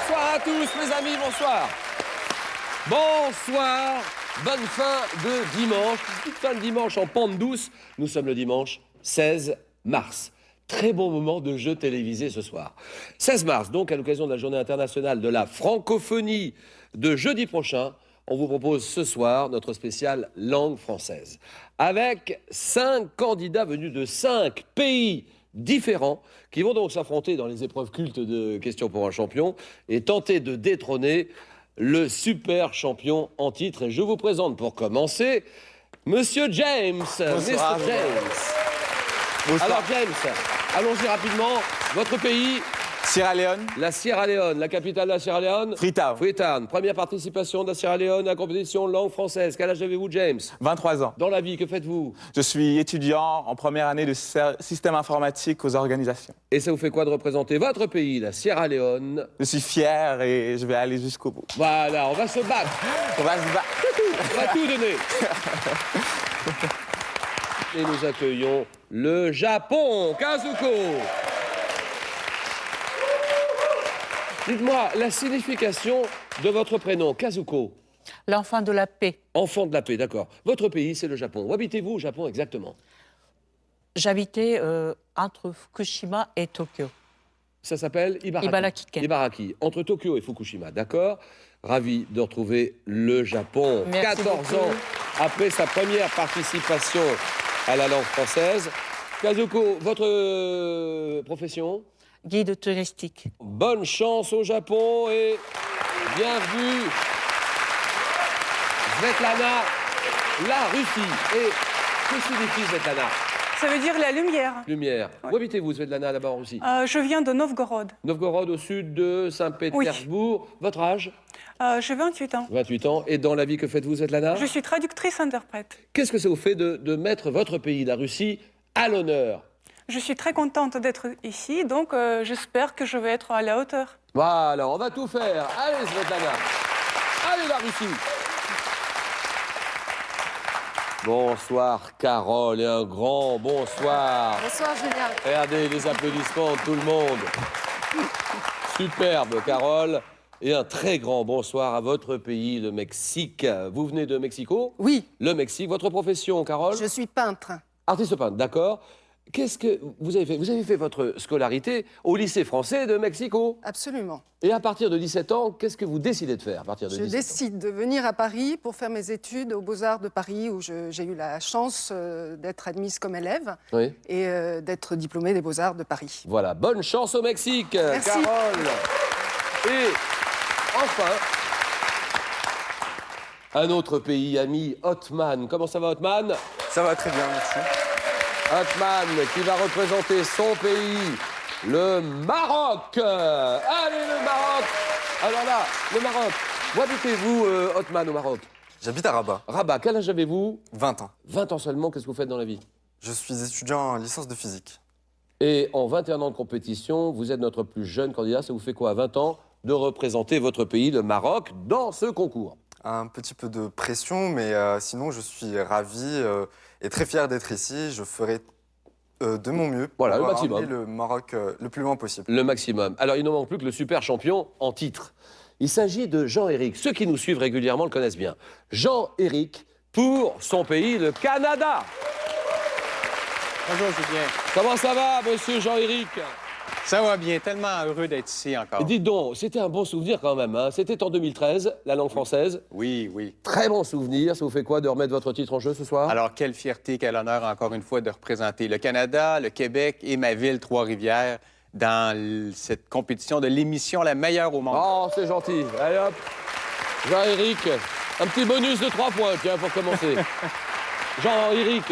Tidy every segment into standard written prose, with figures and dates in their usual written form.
Bonsoir à tous, mes amis, bonsoir. Bonsoir, bonne fin de dimanche. Petite fin de dimanche en pente douce. Nous sommes le dimanche 16 mars. Très bon moment de jeu télévisé ce soir. 16 mars, donc à l'occasion de la journée internationale de la francophonie de jeudi prochain, on vous propose ce soir notre spécial langue française. Avec 5 candidats venus de 5 pays différents qui vont donc s'affronter dans les épreuves cultes de questions pour un champion et tenter de détrôner le super champion en titre. Et je vous présente pour commencer Monsieur James. Bonsoir. Mr. James. Bonsoir. Alors James, allons-y rapidement. Votre pays? Sierra Leone. La Sierra Leone. La capitale de la Sierra Leone? Freetown. Freetown. Première participation de la Sierra Leone à la compétition langue française. Quel âge avez-vous, James? 23 ans. Dans la vie, que faites-vous? Je suis étudiant en première année de système informatique aux organisations. Et ça vous fait quoi de représenter votre pays, la Sierra Leone? Je suis fier et je vais aller jusqu'au bout. Voilà, on va se battre. On va se battre. On va tout donner. Et nous accueillons le Japon, Kazuko. Dites-moi la signification de votre prénom, Kazuko. L'enfant de la paix. Enfant de la paix, d'accord. Votre pays, c'est le Japon. Où habitez-vous au Japon exactement? J'habitais entre Fukushima et Tokyo. Ça s'appelle Ibaraki. Ibaraki-ken. Ibaraki, entre Tokyo et Fukushima, d'accord. Ravi de retrouver le Japon. Merci 14 beaucoup. ans après sa première participation à la langue française. Kazuko, votre profession? Guide touristique. Bonne chance au Japon et bienvenue Svetlana, la Russie. Et que signifie Svetlana? Ça veut dire la lumière. Lumière. Ouais. Où habitez-vous, Svetlana, là-bas en Russie? Je viens de Novgorod. Novgorod, au sud de Saint-Pétersbourg. Votre âge? J'ai 28 ans. 28 ans. Et dans la vie, que faites-vous, Svetlana? Je suis traductrice-interprète. Qu'est-ce que ça vous fait de mettre votre pays, la Russie, à l'honneur? Je suis très contente d'être ici, donc j'espère que je vais être à la hauteur. Voilà, on va tout faire. Allez, Svetlana. Allez, la Russie. Bonsoir, Carole, et un grand bonsoir. Bonsoir, Julien. Regardez les applaudissements de tout le monde. Superbe, Carole. Et un très grand bonsoir à votre pays, le Mexique. Vous venez de Mexico? Oui, Le Mexique. Votre profession, Carole? je suis peintre. Artiste peintre, d'accord. Qu'est-ce que vous avez fait? Vous avez fait votre scolarité au lycée français de Mexico. Absolument. Et à partir de 17 ans, qu'est-ce que vous décidez de faire à partir de Je 17 ans? décide de venir à Paris pour faire mes études aux Beaux-Arts de Paris, où j'ai eu la chance d'être admise comme élève Oui. et d'être diplômée des Beaux-Arts de Paris. Voilà, bonne chance au Mexique, Merci. Carole. Et enfin, un autre pays ami, Othman. Comment ça va, Othman? Ça va très bien, merci. Othman qui va représenter son pays, le Maroc. Allez, le Maroc. Alors là, le Maroc. Où habitez-vous, Othman, au Maroc? J'habite à Rabat, Rabat, quel âge avez-vous? 20 ans. 20 ans seulement, qu'est-ce que vous faites dans la vie? Je suis étudiant en licence de physique. Et en 21 ans de compétition, vous êtes notre plus jeune candidat. Ça vous fait quoi, à 20 ans, de représenter votre pays, le Maroc, dans ce concours? Un petit peu de pression, mais sinon je suis ravi et très fier d'être ici. Je ferai de mon mieux pour Voilà, le maximum. emmener le Maroc le plus loin possible. Le maximum. Alors, il ne manque plus que le super champion en titre. Il s'agit de Jean-Éric. Ceux qui nous suivent régulièrement le connaissent bien. Jean-Éric pour son pays, le Canada. Bonjour Julien. Comment ça va, monsieur Jean-Éric? Ça va bien, tellement heureux d'être ici encore. Dites donc, c'était un bon souvenir quand même. Hein. C'était en 2013, la langue française. Oui, oui. Très bon souvenir. Ça vous fait quoi de remettre votre titre en jeu ce soir? Alors, quelle fierté, quel honneur encore une fois de représenter le Canada, le Québec et ma ville, Trois-Rivières, dans cette compétition de l'émission la meilleure au monde. Oh, c'est gentil. Allez hop. Jean-Éric, un petit bonus de 3 points, tiens, pour commencer. Jean-Éric,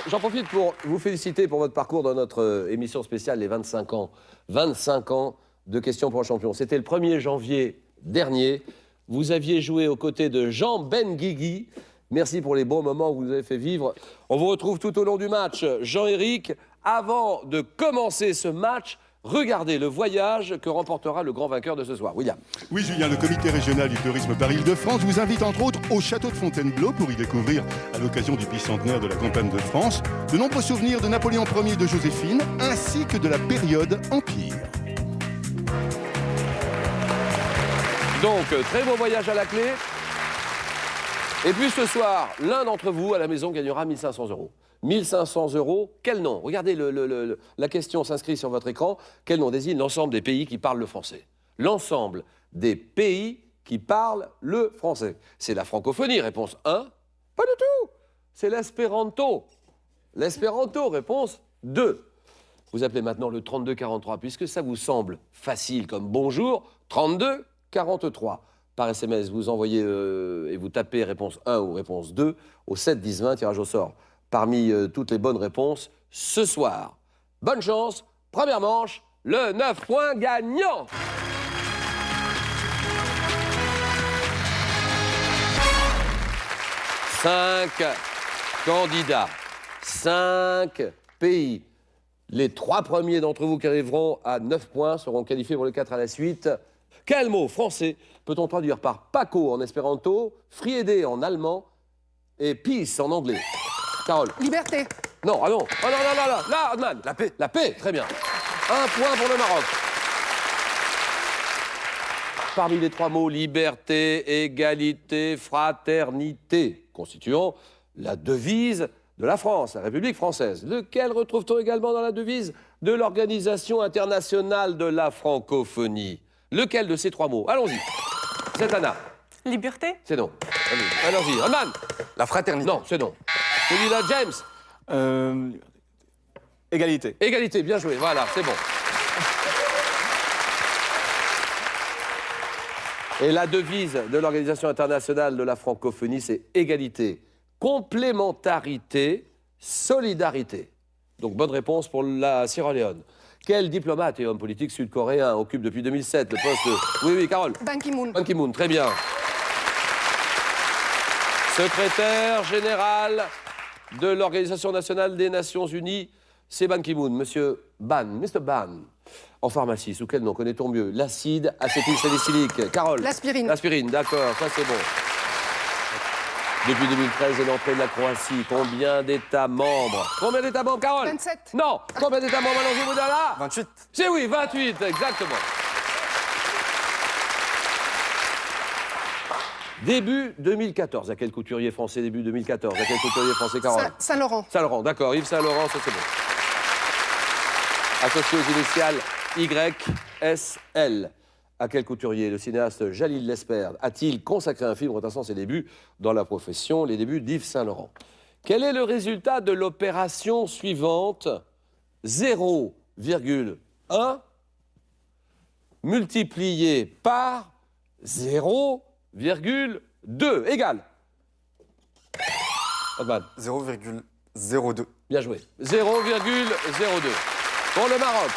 j'en profite pour vous féliciter pour votre parcours dans notre émission spéciale Les 25 ans. 25 ans de questions pour un champion. C'était le 1er janvier dernier. Vous aviez joué aux côtés de Jean Benguigui. Merci pour les bons moments que vous nous avez fait vivre. On vous retrouve tout au long du match. Jean-Éric, avant de commencer ce match, regardez le voyage que remportera le grand vainqueur de ce soir. William. Oui, Julien, le comité régional du tourisme Paris-Île-de-France vous invite entre autres au château de Fontainebleau pour y découvrir, à l'occasion du bicentenaire de la campagne de France, de nombreux souvenirs de Napoléon Ier et de Joséphine, ainsi que de la période Empire. Donc, très beau voyage à la clé. Et puis ce soir, l'un d'entre vous à la maison gagnera 1 500 €. 1 500 €, quel nom? Regardez, la question s'inscrit sur votre écran. Quel nom désigne l'ensemble des pays qui parlent le français? L'ensemble des pays qui parlent le français. C'est la francophonie, réponse 1. Pas du tout. C'est l'espéranto. L'espéranto, réponse 2. Vous appelez maintenant le 3243, puisque ça vous semble facile comme bonjour. 3243. Par SMS, vous envoyez et vous tapez réponse 1 ou réponse 2 au 7 10 20, tirage au sort parmi toutes les bonnes réponses ce soir. Bonne chance, première manche, le 9 points gagnant. Cinq candidats, 5 pays. Les 3 premiers d'entre vous qui arriveront à 9 points seront qualifiés pour les 4 à la suite. Quel mot français peut-on traduire par Paco en espéranto, Friede en allemand et Peace en anglais? Carole. Liberté. Non, ah non. Oh non, non, non, non. Là, Adnan. La paix. La paix, très bien. 1 point pour le Maroc. Parmi les 3 mots, liberté, égalité, fraternité, constituant la devise de la France, la République française. Lequel retrouve-t-on également dans la devise de l'Organisation internationale de la francophonie? Lequel de ces 3 mots? Allons-y. C'est Anna. Liberté. C'est non. Allons-y. Roman. La fraternité. Non, c'est non. Celui-là, James. Égalité. Égalité, bien joué. Voilà, c'est bon. Et la devise de l'Organisation internationale de la francophonie, c'est égalité, complémentarité, solidarité. Donc, bonne réponse pour la Sierra Leone. Quel diplomate et homme politique sud-coréen occupe depuis 2007 le poste de... Oui, oui, Carole. Ban Ki-moon. Ban Ki-moon, très bien. Secrétaire général de l'Organisation nationale des Nations Unies, c'est Ban Ki-moon. Monsieur Ban, Mr. Ban. En pharmacie, sous quel nom connaît-on mieux? L'acide acétylsalicylique. Carole. L'aspirine. L'aspirine, d'accord, ça c'est bon. Depuis 2013 et l'entrée de la Croatie, combien d'États membres? Combien d'États membres, Carole? 27. Non, combien d'États membres, allons-y, Moudala? 28. C'est oui, 28, exactement. Début 2014, à quel couturier français début 2014? À quel couturier français, Carole? Saint-Laurent. Saint-Laurent, d'accord, Yves Saint-Laurent, ça c'est bon. Associé aux initiales YSL. À quel couturier le cinéaste Jalil Lesperd a-t-il consacré un film retraçant ses débuts dans la profession, les débuts d'Yves Saint-Laurent? Quel est le résultat de l'opération suivante? 0,1 multiplié par 0,2 égale. Otman. 0,02. Bien joué. 0,02 pour le Maroc.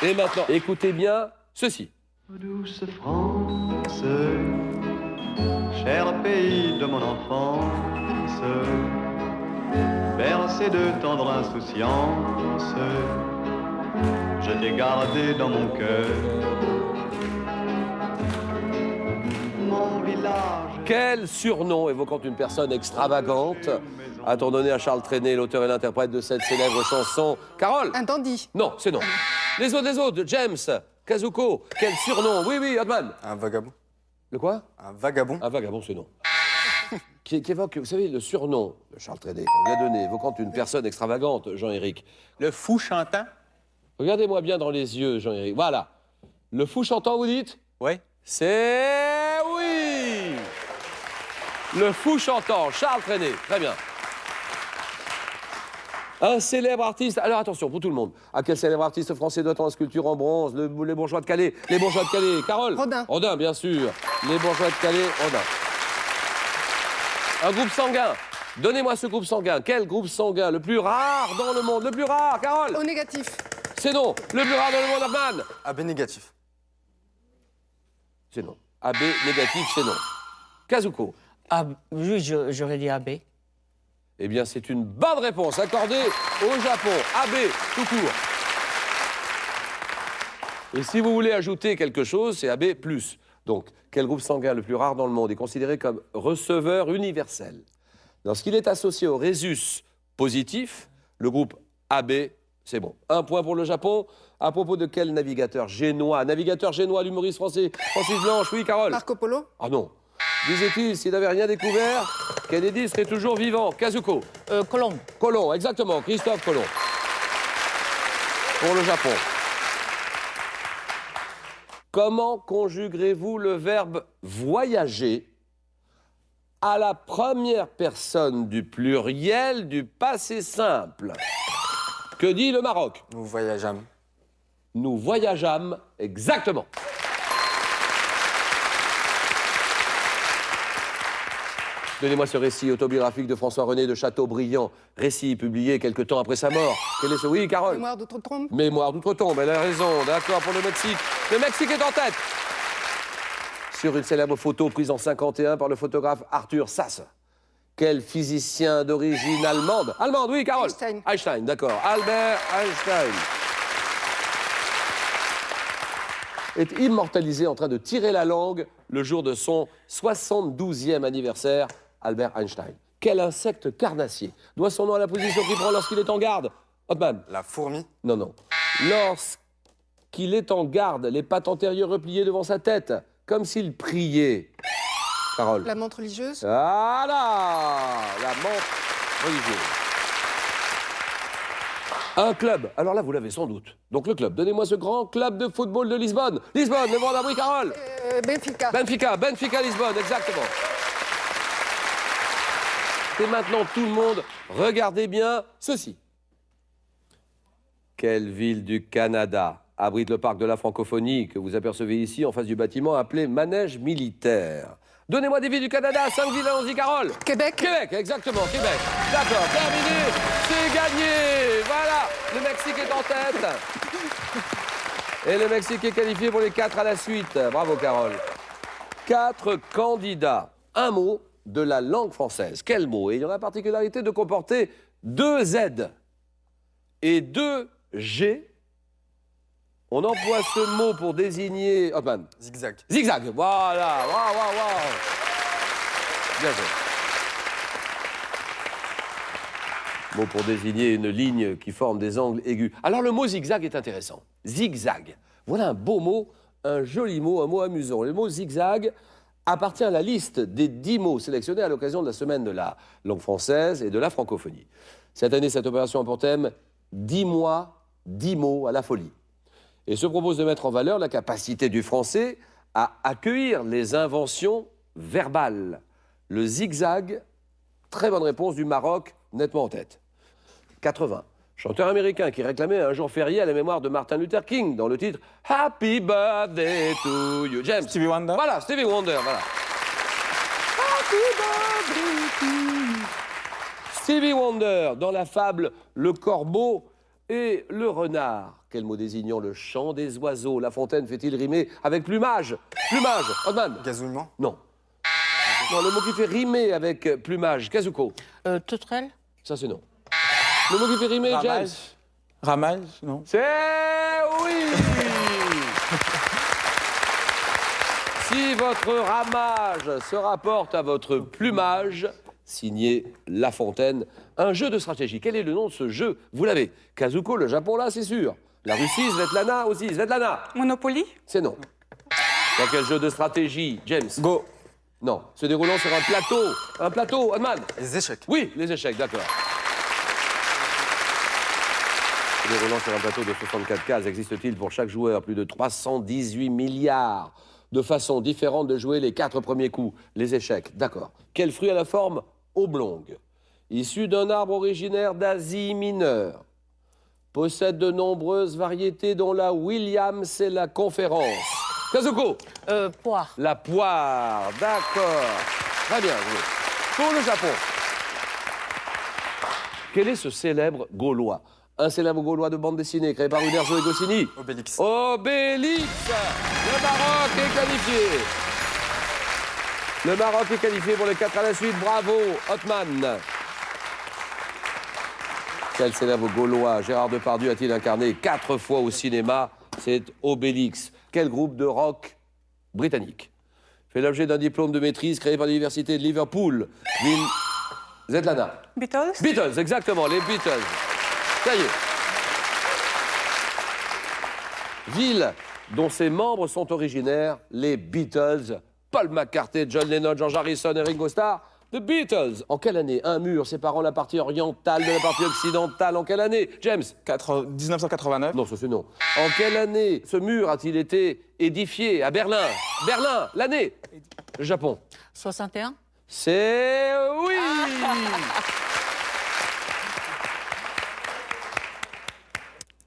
Et maintenant, écoutez bien ceci. Douce France, cher pays de mon enfance, bercé de tendre insouciance, je t'ai gardé dans mon cœur. Mon village. Quel surnom évoquant une personne extravagante a-t-on donné à Charles Trenet, l'auteur et l'interprète de cette célèbre chanson? Carole? Un dandy. Non, c'est non. Les autres, James, Kazuko, quel surnom? Oui, oui, Hotman. Un vagabond. Le quoi? Un vagabond. Un vagabond, c'est non. qui évoque, vous savez, le surnom de Charles Trenet qu'on lui a donné, évoquant une personne extravagante, Jean-Éric. Le fou chantant? Regardez-moi bien dans les yeux, Jean-Éric. Voilà. Le fou chantant, vous dites? Oui. C'est oui. Le fou chantant, Charles Trenet. Très bien. Un célèbre artiste. Alors attention, pour tout le monde. À quel célèbre artiste français doit-on la sculpture en bronze? Les bourgeois de Calais. Les bourgeois de Calais. Carole? Rodin. Rodin, bien sûr. Les bourgeois de Calais, Rodin. Un groupe sanguin. Donnez-moi ce groupe sanguin. Quel groupe sanguin? Le plus rare dans le monde. Le plus rare, Carole? Au négatif. C'est non. Le plus rare dans le monde, Abman? AB négatif. C'est non. AB négatif, c'est non. Kazuko? Oui, j'aurais dit AB. Eh bien, c'est une bonne réponse accordée au Japon. AB, tout court. Et si vous voulez ajouter quelque chose, c'est AB+. Donc, quel groupe sanguin le plus rare dans le monde est considéré comme receveur universel? Lorsqu'il est associé au rhésus positif, le groupe AB C'est bon. 1 point pour le Japon. À propos de quel navigateur génois? Navigateur génois, l'humoriste français Francis Blanche. Oui, Carole? Marco Polo. Ah non. Disait-il, s'il n'avait rien découvert, Kennedy serait toujours vivant. Kazuko. Colombe. Colomb, exactement. Christophe Colomb. Pour le Japon. Comment conjuguerez-vous le verbe voyager à la première personne du pluriel du passé simple? Que dit le Maroc? Nous voyageâmes. Nous voyageâmes, exactement. Donnez-moi ce récit autobiographique de François-René de Chateaubriand, récit publié quelque temps après sa mort. Quel est ce... Oui, Carole? Mémoire d'outre-tombe. Mémoire d'outre-tombe, elle a raison, d'accord, pour le Mexique. Le Mexique est en tête. Sur une célèbre photo prise en 51 par le photographe Arthur Sasse. Quel physicien d'origine allemande? Allemande, oui, Carole? Einstein. Einstein, d'accord. Albert Einstein est immortalisé en train de tirer la langue le jour de son 72e anniversaire, Albert Einstein. Quel insecte carnassier doit son nom à la position qu'il prend lorsqu'il est en garde? Hotman? La fourmi. Non, non. Lorsqu'il est en garde, les pattes antérieures repliées devant sa tête, comme s'il priait. Carole? La menthe religieuse. Voilà, la menthe religieuse. Un club. Alors là, vous l'avez sans doute. Donc le club. Donnez-moi ce grand club de football de Lisbonne. Lisbonne, le vent d'abri, Carole? Benfica. Benfica, Lisbonne, exactement. Et maintenant, tout le monde, regardez bien ceci. Quelle ville du Canada abrite le parc de la francophonie que vous apercevez ici en face du bâtiment appelé Manège militaire? Donnez-moi des villes du Canada, 5 villes, allons-y, Carole. Québec. Québec, exactement, Québec. D'accord, terminé, c'est gagné. Voilà, le Mexique est en tête. Et le Mexique est qualifié pour les 4 à la suite. Bravo, Carole. 4 candidats. Un mot de la langue française. Quel mot? Et il y a la particularité de comporter 2 Z et 2 G. On emploie ce mot pour désigner... Hotman. Zigzag. Zigzag, voilà, waouh. Bien joué. Mot pour désigner une ligne qui forme des angles aigus. Alors le mot zigzag est intéressant. Zigzag. Voilà un beau mot, un joli mot, un mot amusant. Le mot zigzag appartient à la liste des 10 mots sélectionnés à l'occasion de la semaine de la langue française et de la francophonie. Cette année, cette opération a pour thème 10 mois, 10 mots à la folie. Et se propose de mettre en valeur la capacité du français à accueillir les inventions verbales. Le zigzag, très bonne réponse du Maroc, nettement en tête. 80. Chanteur américain qui réclamait un jour férié à la mémoire de Martin Luther King dans le titre Happy Birthday to you. James. Stevie Wonder. Voilà, Stevie Wonder, voilà. Happy birthday to you. Stevie Wonder, dans la fable Le Corbeau et le renard. Quel mot désignant le chant des oiseaux? La Fontaine fait-il rimer avec plumage? Plumage, Hotman? Gazouillement. Non. Non, le mot qui fait rimer avec plumage, Kazuko? Tourterelle. Ça, c'est non. Le mot qui fait rimer, James? Ramage. Ramage, non. C'est oui. Si votre ramage se rapporte à votre plumage, signé La Fontaine, un jeu de stratégie. Quel est le nom de ce jeu? Vous l'avez. Kazuko, le Japon, là, c'est sûr. La Russie, Svetlana aussi. Svetlana? Monopoly. C'est non. Dans quel jeu de stratégie, James? Go. Non. Se déroulant sur un plateau. Un plateau, Hotman? Les échecs. Oui, les échecs, d'accord. Se déroulant sur un plateau de 64 cases, existe-t-il pour chaque joueur plus de 318 milliards de façons différentes de jouer les 4 premiers coups? Les échecs, d'accord. Quel fruit a la forme oblongue, issu d'un arbre originaire d'Asie mineure, possède de nombreuses variétés dont la Williams et la conférence? Kazuko? Poire. La poire, d'accord. Très bien joué. Pour le Japon, quel est ce célèbre Gaulois? Un célèbre Gaulois de bande dessinée créé par Uderzo et Goscinny. Obélix. Obélix. Le Maroc est qualifié. Le Maroc est qualifié pour les 4 à la suite. Bravo, Hotman. Quel célèbre Gaulois Gérard Depardieu a-t-il incarné 4 fois au cinéma? C'est Obélix. Quel groupe de rock britannique fait l'objet d'un diplôme de maîtrise créé par l'université de Liverpool? Zetlana. Beatles. Beatles, exactement, les Beatles. Ça y est. Ville dont ses membres sont originaires, les Beatles. Paul McCartney, John Lennon, George Harrison et Ringo Starr. The Beatles. En quelle année un mur séparant la partie orientale de la partie occidentale? En quelle année? James? 1989. Non, ça c'est non. En quelle année ce mur a-t-il été édifié à Berlin? Berlin, l'année. Le Japon. 61. C'est oui.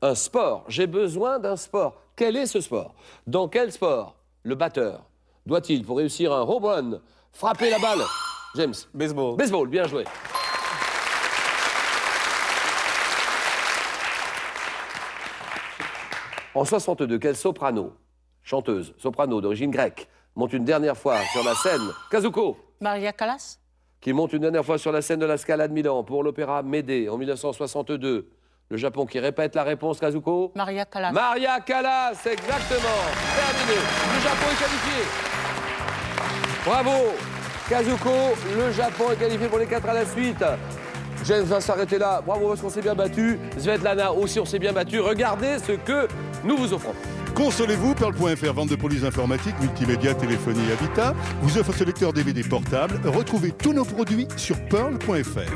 Un sport. J'ai besoin d'un sport. Quel est ce sport? Dans quel sport le batteur doit-il, pour réussir un home run, frapper la balle? James. Baseball. Baseball, bien joué. En 62, quelle soprano, chanteuse, soprano d'origine grecque, monte une dernière fois sur la scène, Kazuko, Maria Callas. qui monte une dernière fois sur la scène de la Scala de Milan pour l'opéra Médée en 1962. Le Japon qui répète la réponse, Kazuko. Maria Callas. Maria Callas, exactement. Terminé. Le Japon est qualifié. Bravo. Kazuko, le Japon est qualifié pour les 4 à la suite. James va s'arrêter là. Bravo parce qu'on s'est bien battu. Svetlana aussi, on s'est bien battu. Regardez ce que nous vous offrons. Consolez-vous, Pearl.fr, vente de police informatique, multimédia, téléphonie et habitat, vous offre ce lecteur DVD portable. Retrouvez tous nos produits sur Pearl.fr.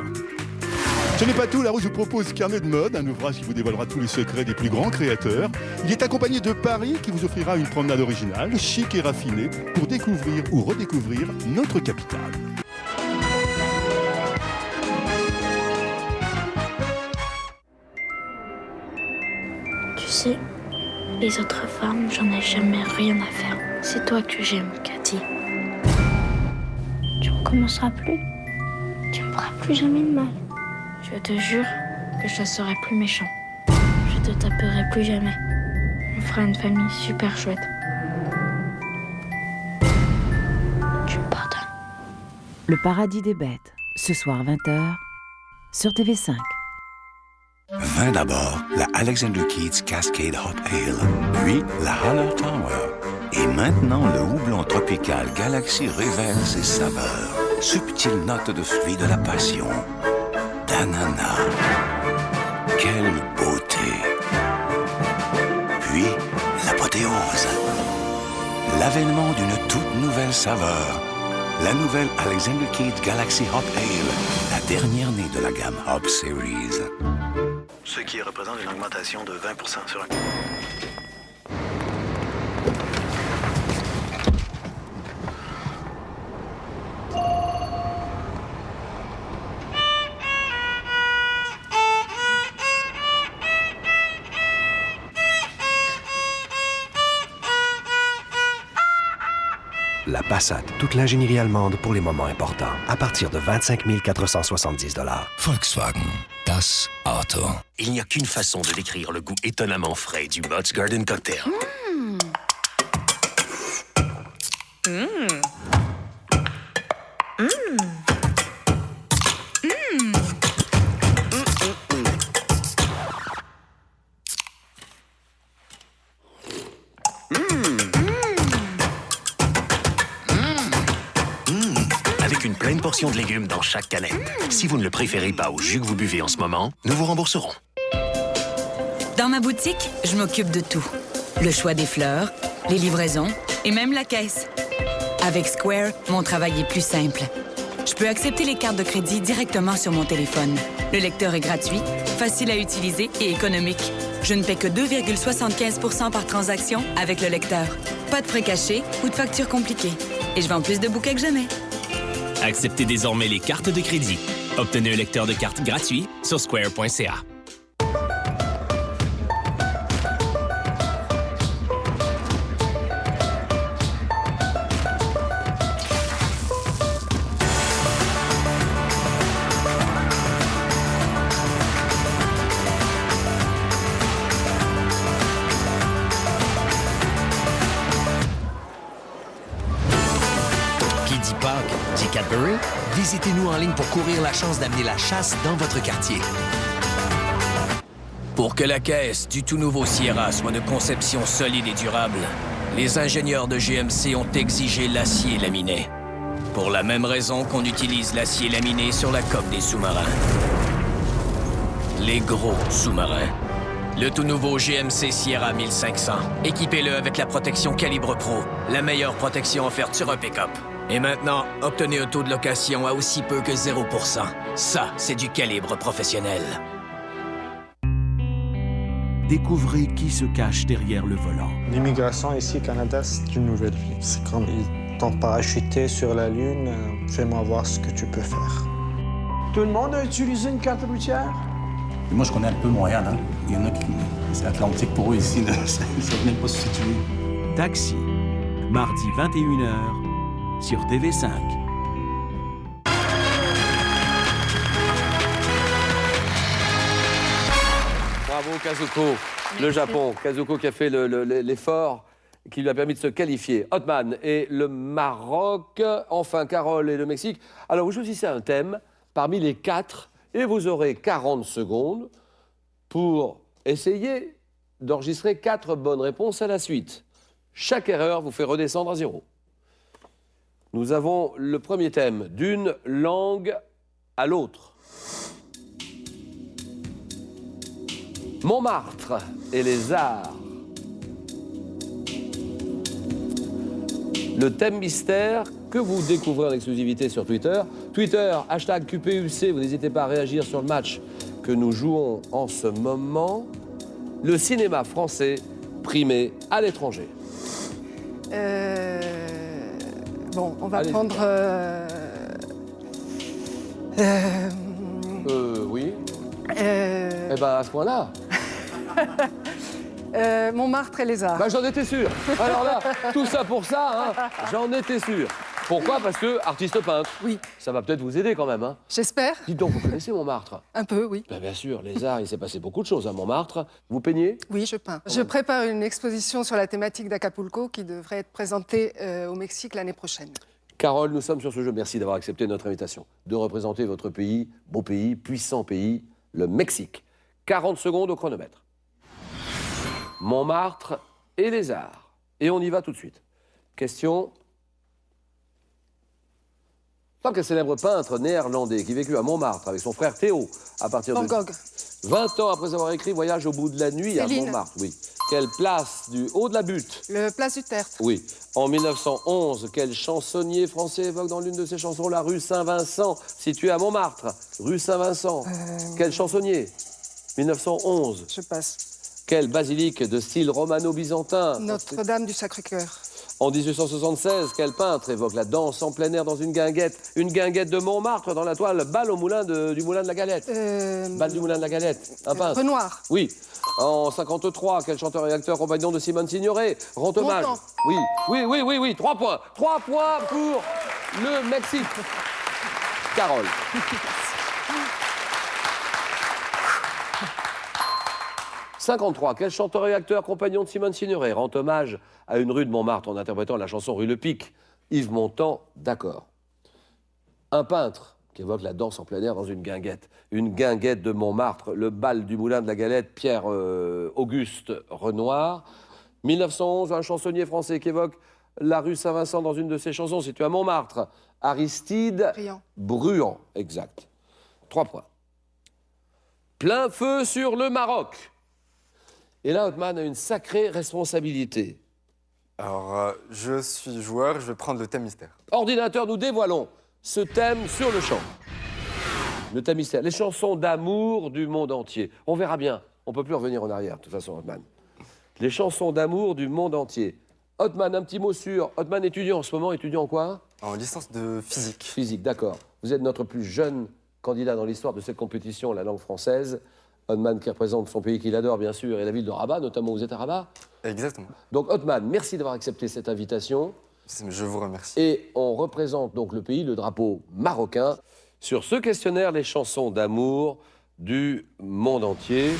Ce n'est pas tout, Larousse vous propose Carnet de mode, un ouvrage qui vous dévoilera tous les secrets des plus grands créateurs. Il est accompagné de Paris qui vous offrira une promenade originale, chic et raffinée, pour découvrir ou redécouvrir notre capitale. Tu sais, les autres femmes, j'en ai jamais rien à faire. C'est toi que j'aime, Cathy. Tu recommenceras plus. Tu me feras plus jamais de mal. Je te jure que je serai plus méchant. Je te taperai plus jamais. On fera une famille super chouette. Tu me pardonnes. Le paradis des bêtes, ce soir 20h, sur TV5. Vin d'abord, la Alexander Keith's Cascade Hop Ale, puis la Haller Tower. Et maintenant, le houblon tropical Galaxy révèle ses saveurs. Subtile note de fruits de la passion, d'ananas. Quelle beauté! Puis, l'apothéose. L'avènement d'une toute nouvelle saveur. La nouvelle Alexander Keith Galaxy Hop Ale, la dernière née de la gamme Hop Series. Ce qui représente une augmentation de 20% sur un... La Passat, toute l'ingénierie allemande pour les moments importants, à partir de 25 470 $. Volkswagen, das Auto. Il n'y a qu'une façon de décrire le goût étonnamment frais du Mott's Garden Cocktail. Avec une pleine portion de légumes dans chaque canette. Si vous ne le préférez pas au jus que vous buvez en ce moment, nous vous rembourserons. Dans ma boutique, je m'occupe de tout. Le choix des fleurs, les livraisons et même la caisse. Avec Square, mon travail est plus simple. Je peux accepter les cartes de crédit directement sur mon téléphone. Le lecteur est gratuit, facile à utiliser et économique. Je ne paie que 2,75 % par transaction avec le lecteur. Pas de frais cachés ou de factures compliquées. Et je vends plus de bouquets que jamais. Acceptez désormais les cartes de crédit. Obtenez un lecteur de cartes gratuit sur square.ca. Qui dit Pâques, dit Cadbury. Visitez-nous en ligne pour courir la chance d'amener la chasse dans votre quartier. Pour que la caisse du tout nouveau Sierra soit de conception solide et durable, les ingénieurs de GMC ont exigé l'acier laminé. Pour la même raison qu'on utilise l'acier laminé sur la coque des sous-marins. Les gros sous-marins. Le tout nouveau GMC Sierra 1500. Équipez-le avec la protection Calibre Pro, la meilleure protection offerte sur un pick-up. Et maintenant, obtenez un taux de location à aussi peu que 0%. Ça, c'est du calibre professionnel. Découvrez qui se cache derrière le volant. L'immigration ici au Canada, c'est une nouvelle vie. C'est comme ils t'ont parachuté sur la Lune. Fais-moi voir ce que tu peux faire. Tout le monde a utilisé une carte routière? Moi, je connais un peu Montréal. Hein. Il y en a qui... C'est Atlantique pour eux ici. Là. Ça ne même pas se situer. Taxi, mardi 21h sur TV5. Bravo Kazuko, le Japon. Kazuko qui a fait l'effort qui lui a permis de se qualifier. Othman et le Maroc, enfin Carole et le Mexique. Alors vous choisissez un thème parmi les 4 et vous aurez 40 secondes pour essayer d'enregistrer 4 bonnes réponses à la suite. Chaque erreur vous fait redescendre à 0. Nous avons le premier thème, d'une langue à l'autre. Montmartre et les arts. Le thème mystère que vous découvrez en exclusivité sur Twitter. Twitter, hashtag QPUC, vous n'hésitez pas à réagir sur le match que nous jouons en ce moment. Le cinéma français primé à l'étranger. Bon, on va prendre... Oui. Eh ben, à ce point-là. Montmartre et les arts. Bah, j'en étais sûr. Alors là, tout ça pour ça, hein, j'en étais sûr. Pourquoi? Parce que artiste peintre. Oui. Ça va peut-être vous aider quand même. Hein. J'espère. Dites donc, vous connaissez Montmartre? Un peu, oui. Ben, bien sûr, les arts, il s'est passé beaucoup de choses à Montmartre. Vous peignez? Oui, je peins. Je prépare une exposition sur la thématique d'Acapulco qui devrait être présentée au Mexique l'année prochaine. Carole, nous sommes sur ce jeu. Merci d'avoir accepté notre invitation. De représenter votre pays, beau pays, puissant pays, le Mexique. 40 secondes au chronomètre. Montmartre et les arts. Et on y va tout de suite. Question. Tant qu'un célèbre peintre néerlandais qui vécut à Montmartre avec son frère Théo à partir Van de Gogh. 20 ans après avoir écrit Voyage au bout de la nuit Céline. à Montmartre. Oui. Quelle place du haut de la butte? Le Place du Tertre. Oui. En 1911, quel chansonnier français évoque dans l'une de ses chansons la rue Saint-Vincent, située à Montmartre? Rue Saint-Vincent. Quel chansonnier? 1911. Je passe. Quelle basilique de style romano-byzantin? Notre-Dame du Sacré-Cœur. En 1876, quel peintre évoque la danse en plein air dans une guinguette? Une guinguette de Montmartre dans la toile Bal au moulin du Moulin de la Galette. Bal du Moulin de la Galette. Un peintre. Renoir. Oui. En 53, quel chanteur et acteur compagnon de Simone Signoret rend hommage? Montand. Oui. 3 points. 3 points pour le Mexique. Carole. « 53. Quel chanteur et acteur compagnon de Simone Signoret rend hommage à une rue de Montmartre en interprétant la chanson Rue Le Pic? Yves Montand, d'accord. Un peintre qui évoque la danse en plein air dans une guinguette. Une guinguette de Montmartre, le bal du Moulin de la Galette, Pierre-Auguste Renoir. 1911, un chansonnier français qui évoque la rue Saint-Vincent dans une de ses chansons située à Montmartre. Aristide Bruand, exact. 3 points. Plein feu sur le Maroc. Et là, Othman a une sacrée responsabilité. Alors, je suis joueur, je vais prendre le thème mystère. Ordinateur, nous dévoilons ce thème sur le champ. Le thème mystère, les chansons d'amour du monde entier. On verra bien, on ne peut plus revenir en arrière, de toute façon, Othman. Les chansons d'amour du monde entier. Othman, un petit mot sur... Othman, étudiant en ce moment, étudiant en quoi? En licence de physique. Physique, d'accord. Vous êtes notre plus jeune candidat dans l'histoire de cette compétition, la langue française. Othman qui représente son pays qu'il adore, bien sûr, et la ville de Rabat, notamment vous êtes à Rabat. Exactement. Donc Othman, merci d'avoir accepté cette invitation. Je vous remercie. Et on représente donc le pays, le drapeau marocain. Sur ce questionnaire, les chansons d'amour du monde entier.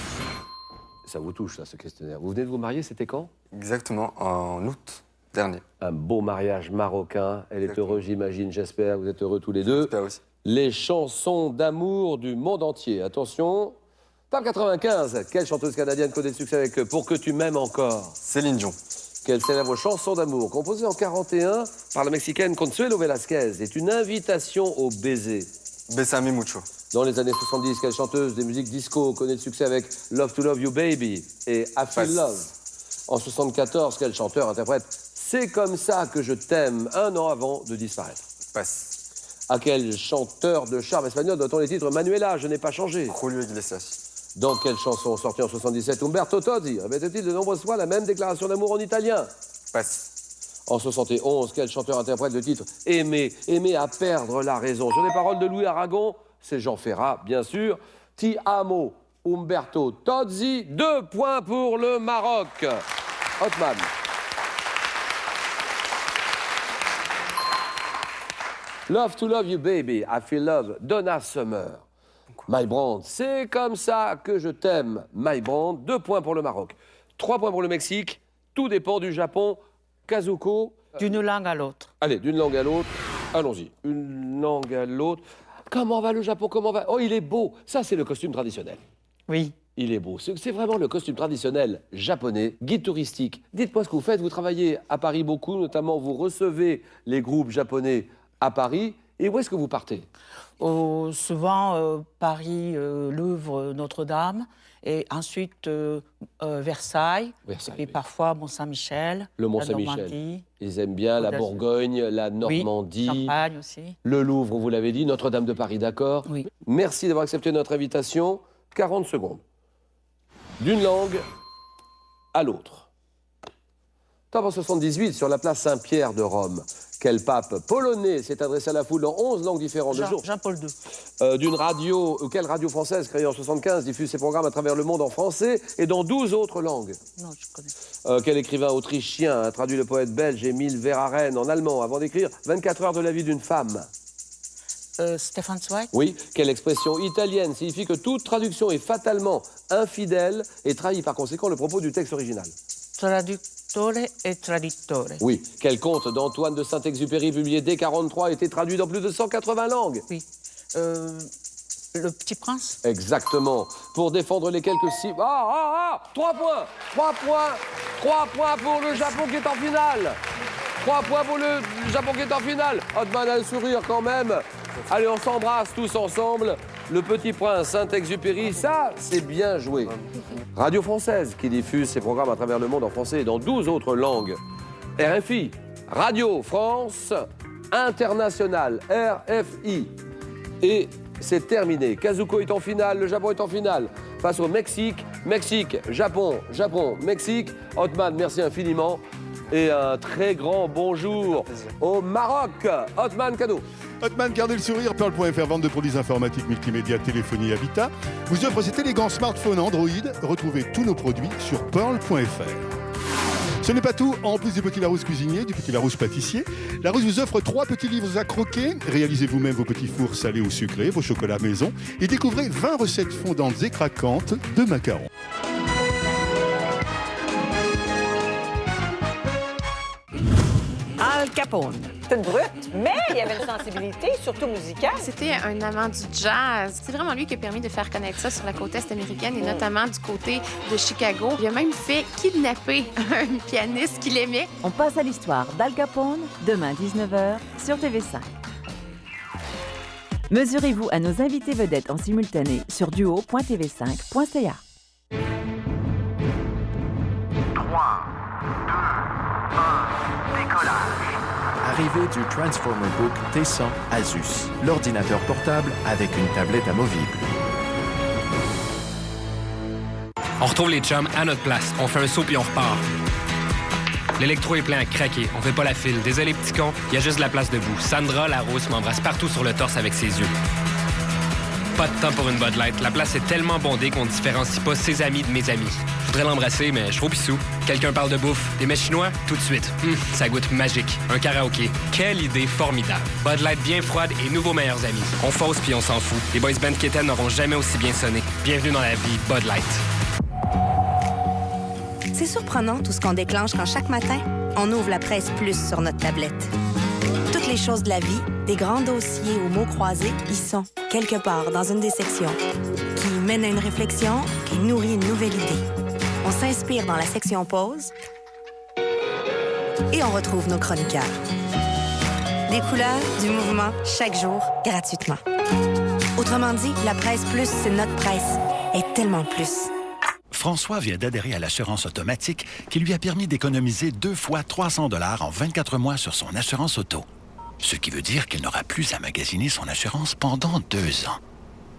Ça vous touche, ça, ce questionnaire. Vous venez de vous marier, c'était quand? Exactement, en août dernier. Un beau mariage marocain. Elle est heureuse, j'imagine, j'espère. Vous êtes heureux tous les deux. J'espère aussi. Les chansons d'amour du monde entier. Attention. Top 95, quelle chanteuse canadienne connaît le succès avec Pour que tu m'aimes encore? Céline Dion. Quelle célèbre chanson d'amour, composée en 41 par la Mexicaine Consuelo Velasquez, est une invitation au baiser? Bésame mucho. Dans les années 70, quelle chanteuse des musiques disco connaît le succès avec Love to Love You Baby et I Feel Love? En 74, quel chanteur interprète C'est comme ça que je t'aime, un an avant de disparaître? Passe. À quel chanteur de charme espagnol doit-on les titres Manuela, je n'ai pas changé? Julio Iglesias. Dans quelle chanson sortie en 77 Umberto Tozzi répète-t-il de nombreuses fois la même déclaration d'amour en italien? Passe. En 71, quel chanteur interprète le titre Aimer, aimer à perdre la raison? Sur les paroles de Louis Aragon, c'est Jean Ferrat, bien sûr. Ti amo, Umberto Tozzi, 2 points pour le Maroc. Othman. Love to Love You Baby, I Feel Love, Donna Summer. My Brand, c'est comme ça que je t'aime, My Brand, 2 points pour le Maroc. 3 points pour le Mexique, tout dépend du Japon. Kazuko. D'une langue à l'autre. Allez, d'une langue à l'autre. Allons-y. Une langue à l'autre. Comment va le Japon? Comment va... Oh, il est beau. Ça, c'est le costume traditionnel. Oui. Il est beau. C'est vraiment le costume traditionnel japonais. Guide touristique. Dites-moi ce que vous faites. Vous travaillez à Paris beaucoup, notamment vous recevez les groupes japonais à Paris. Et où est-ce que vous partez? Souvent, Paris, Louvre, Notre-Dame. Et ensuite, Versailles, et puis parfois Mont-Saint-Michel, le Mont-Saint-Michel. Ils aiment bien la Bourgogne, la Normandie. Oui, Champagne aussi. Le Louvre, vous l'avez dit, Notre-Dame de Paris, d'accord? Oui. Merci d'avoir accepté notre invitation. 40 secondes. D'une langue à l'autre. En 78, sur la place Saint-Pierre de Rome, quel pape polonais s'est adressé à la foule dans 11 langues différentes? Jean-Paul II. D'une radio, quelle radio française créée en 75 diffuse ses programmes à travers le monde en français et dans 12 autres langues? Non, je connais. Quel écrivain autrichien a traduit le poète belge Émile Verhaeren en allemand avant d'écrire 24 heures de la vie d'une femme? Stefan Zweig. Oui. Quelle expression italienne signifie que toute traduction est fatalement infidèle et trahit par conséquent le propos du texte original? Traduttore et traditore. Oui. Quel conte d'Antoine de Saint-Exupéry, publié dès 1943, a été traduit dans plus de 180 langues? Oui. Le Petit Prince. Exactement. Pour défendre les quelques 6... 3 points. 3 points. 3 points pour le Japon qui est en finale. 3 points pour le Japon qui est en finale. Othman a le sourire quand même. Allez, on s'embrasse tous ensemble. Le Petit Prince, Saint-Exupéry, ça, c'est bien joué. Radio française qui diffuse ses programmes à travers le monde en français et dans 12 autres langues. RFI, Radio France Internationale, RFI. Et c'est terminé. Kazuko est en finale, le Japon est en finale. Face au Mexique, Mexique, Japon, Japon, Mexique. Othman, merci infiniment. Et un très grand bonjour au Maroc. Othman, cadeau. Othman, gardez le sourire. Pearl.fr, vente de produits informatiques, multimédia, téléphonie, habitat, vous offre cet élégant smartphone Android. Retrouvez tous nos produits sur Pearl.fr. Ce n'est pas tout. En plus du Petit Larousse cuisinier, du Petit Larousse pâtissier, Larousse vous offre 3 petits livres à croquer. Réalisez vous-même vos petits fours salés ou sucrés, vos chocolats maison et découvrez 20 recettes fondantes et craquantes de macarons. Al Capone. Toute brute, mais il y avait une sensibilité, surtout musicale. C'était un amant du jazz. C'est vraiment lui qui a permis de faire connaître ça sur la côte est américaine et notamment du côté de Chicago. Il a même fait kidnapper un pianiste qu'il aimait. On passe à l'histoire d'Al Capone, demain 19h sur TV5. Mesurez-vous à nos invités vedettes en simultané sur duo.tv5.ca. 3, 2, 1, décollage. Arrivée du Transformer Book T100 Asus, l'ordinateur portable avec une tablette amovible. On retrouve les chums à notre place. On fait un saut puis on repart. L'électro est plein à craquer. On fait pas la file. Désolé, petit con, il y a juste de la place debout. Sandra, la rousse, m'embrasse partout sur le torse avec ses yeux. Pas de temps pour une Bud Light. La place est tellement bondée qu'on différencie pas ses amis de mes amis. Je voudrais l'embrasser, mais je suis trop pissou. Quelqu'un parle de bouffe. Des mets chinois? Tout de suite. Ça goûte magique. Un karaoké. Quelle idée formidable. Bud Light bien froide et nouveaux meilleurs amis. On fausse puis on s'en fout. Les boys band qui étaient n'auront jamais aussi bien sonné. Bienvenue dans la vie, Bud Light. C'est surprenant tout ce qu'on déclenche quand chaque matin, on ouvre la Presse Plus sur notre tablette. Toutes les choses de la vie, des grands dossiers aux mots croisés, y sont, quelque part dans une des sections, qui mène à une réflexion, qui nourrit une nouvelle idée. On s'inspire dans la section Pause et on retrouve nos chroniqueurs. Des couleurs, du mouvement, chaque jour, gratuitement. Au Autrement dit, la Presse Plus, c'est notre presse. Est tellement plus. François vient d'adhérer à l'assurance automatique qui lui a permis d'économiser 2 fois 300 $ en 24 mois sur son assurance auto. Ce qui veut dire qu'il n'aura plus à magasiner son assurance pendant 2 ans.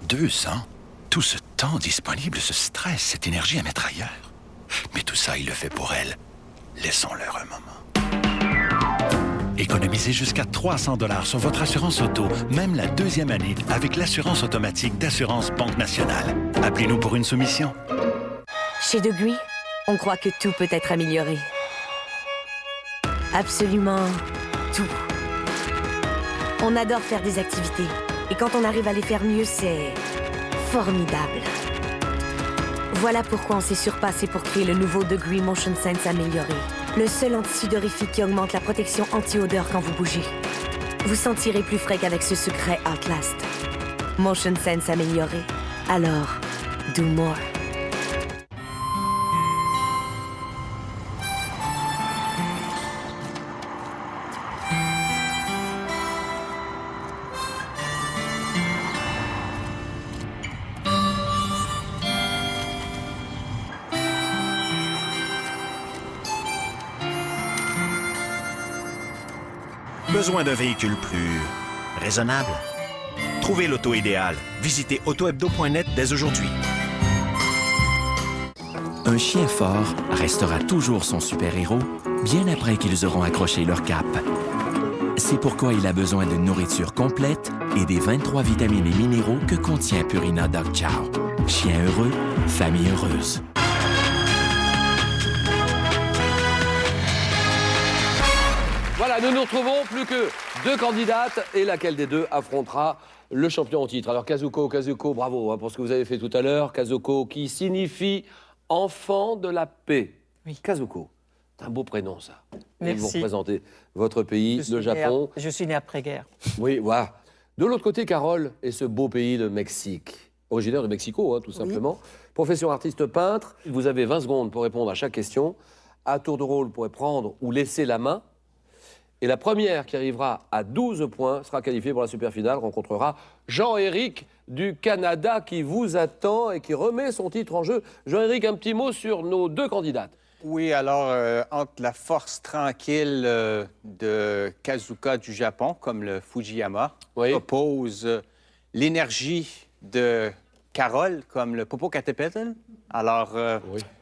2 ans? Tout ce temps disponible, ce stress, cette énergie à mettre ailleurs. Mais tout ça, il le fait pour elle. Laissons-leur un moment. Économisez jusqu'à 300 $ sur votre assurance auto, même la 2e année, avec l'assurance automatique d'Assurance Banque Nationale. Appelez-nous pour une soumission. Chez Degree, on croit que tout peut être amélioré. Absolument tout. On adore faire des activités. Et quand on arrive à les faire mieux, c'est formidable. Voilà pourquoi on s'est surpassé pour créer le nouveau Degree Motion Sense amélioré. Le seul anti-sudorifique qui augmente la protection anti-odeur quand vous bougez. Vous sentirez plus frais qu'avec ce secret Outlast. Motion Sense amélioré. Alors, do more. Besoin d'un véhicule plus raisonnable? Trouvez l'auto idéale. Visitez autohebdo.net dès aujourd'hui. Un chien fort restera toujours son super-héros, bien après qu'ils auront accroché leur cape. C'est pourquoi il a besoin d'une nourriture complète et des 23 vitamines et minéraux que contient Purina Dog Chow. Chien heureux, famille heureuse. Voilà, nous nous retrouvons plus que 2 candidates et laquelle des 2 affrontera le champion au titre. Alors Kazuko, bravo pour ce que vous avez fait tout à l'heure. Kazuko qui signifie enfant de la paix. Oui. Kazuko, c'est un beau prénom ça. Merci. Et vous représentez votre pays, le Japon. Je suis né après-guerre. Oui, voilà. De l'autre côté, Carole est ce beau pays de Mexique. Originaire de Mexico, hein, tout simplement. Profession artiste peintre. Vous avez 20 secondes pour répondre à chaque question. À tour de rôle, vous pourrez prendre ou laisser la main. Et la première qui arrivera à 12 points sera qualifiée pour la superfinale, rencontrera Jean-Éric du Canada qui vous attend et qui remet son titre en jeu. Jean-Éric, un petit mot sur nos 2 candidates. Oui, alors, entre la force tranquille de Kazuka du Japon, comme le Fujiyama, oppose l'énergie de Carole, comme le Popocatépetl. Alors,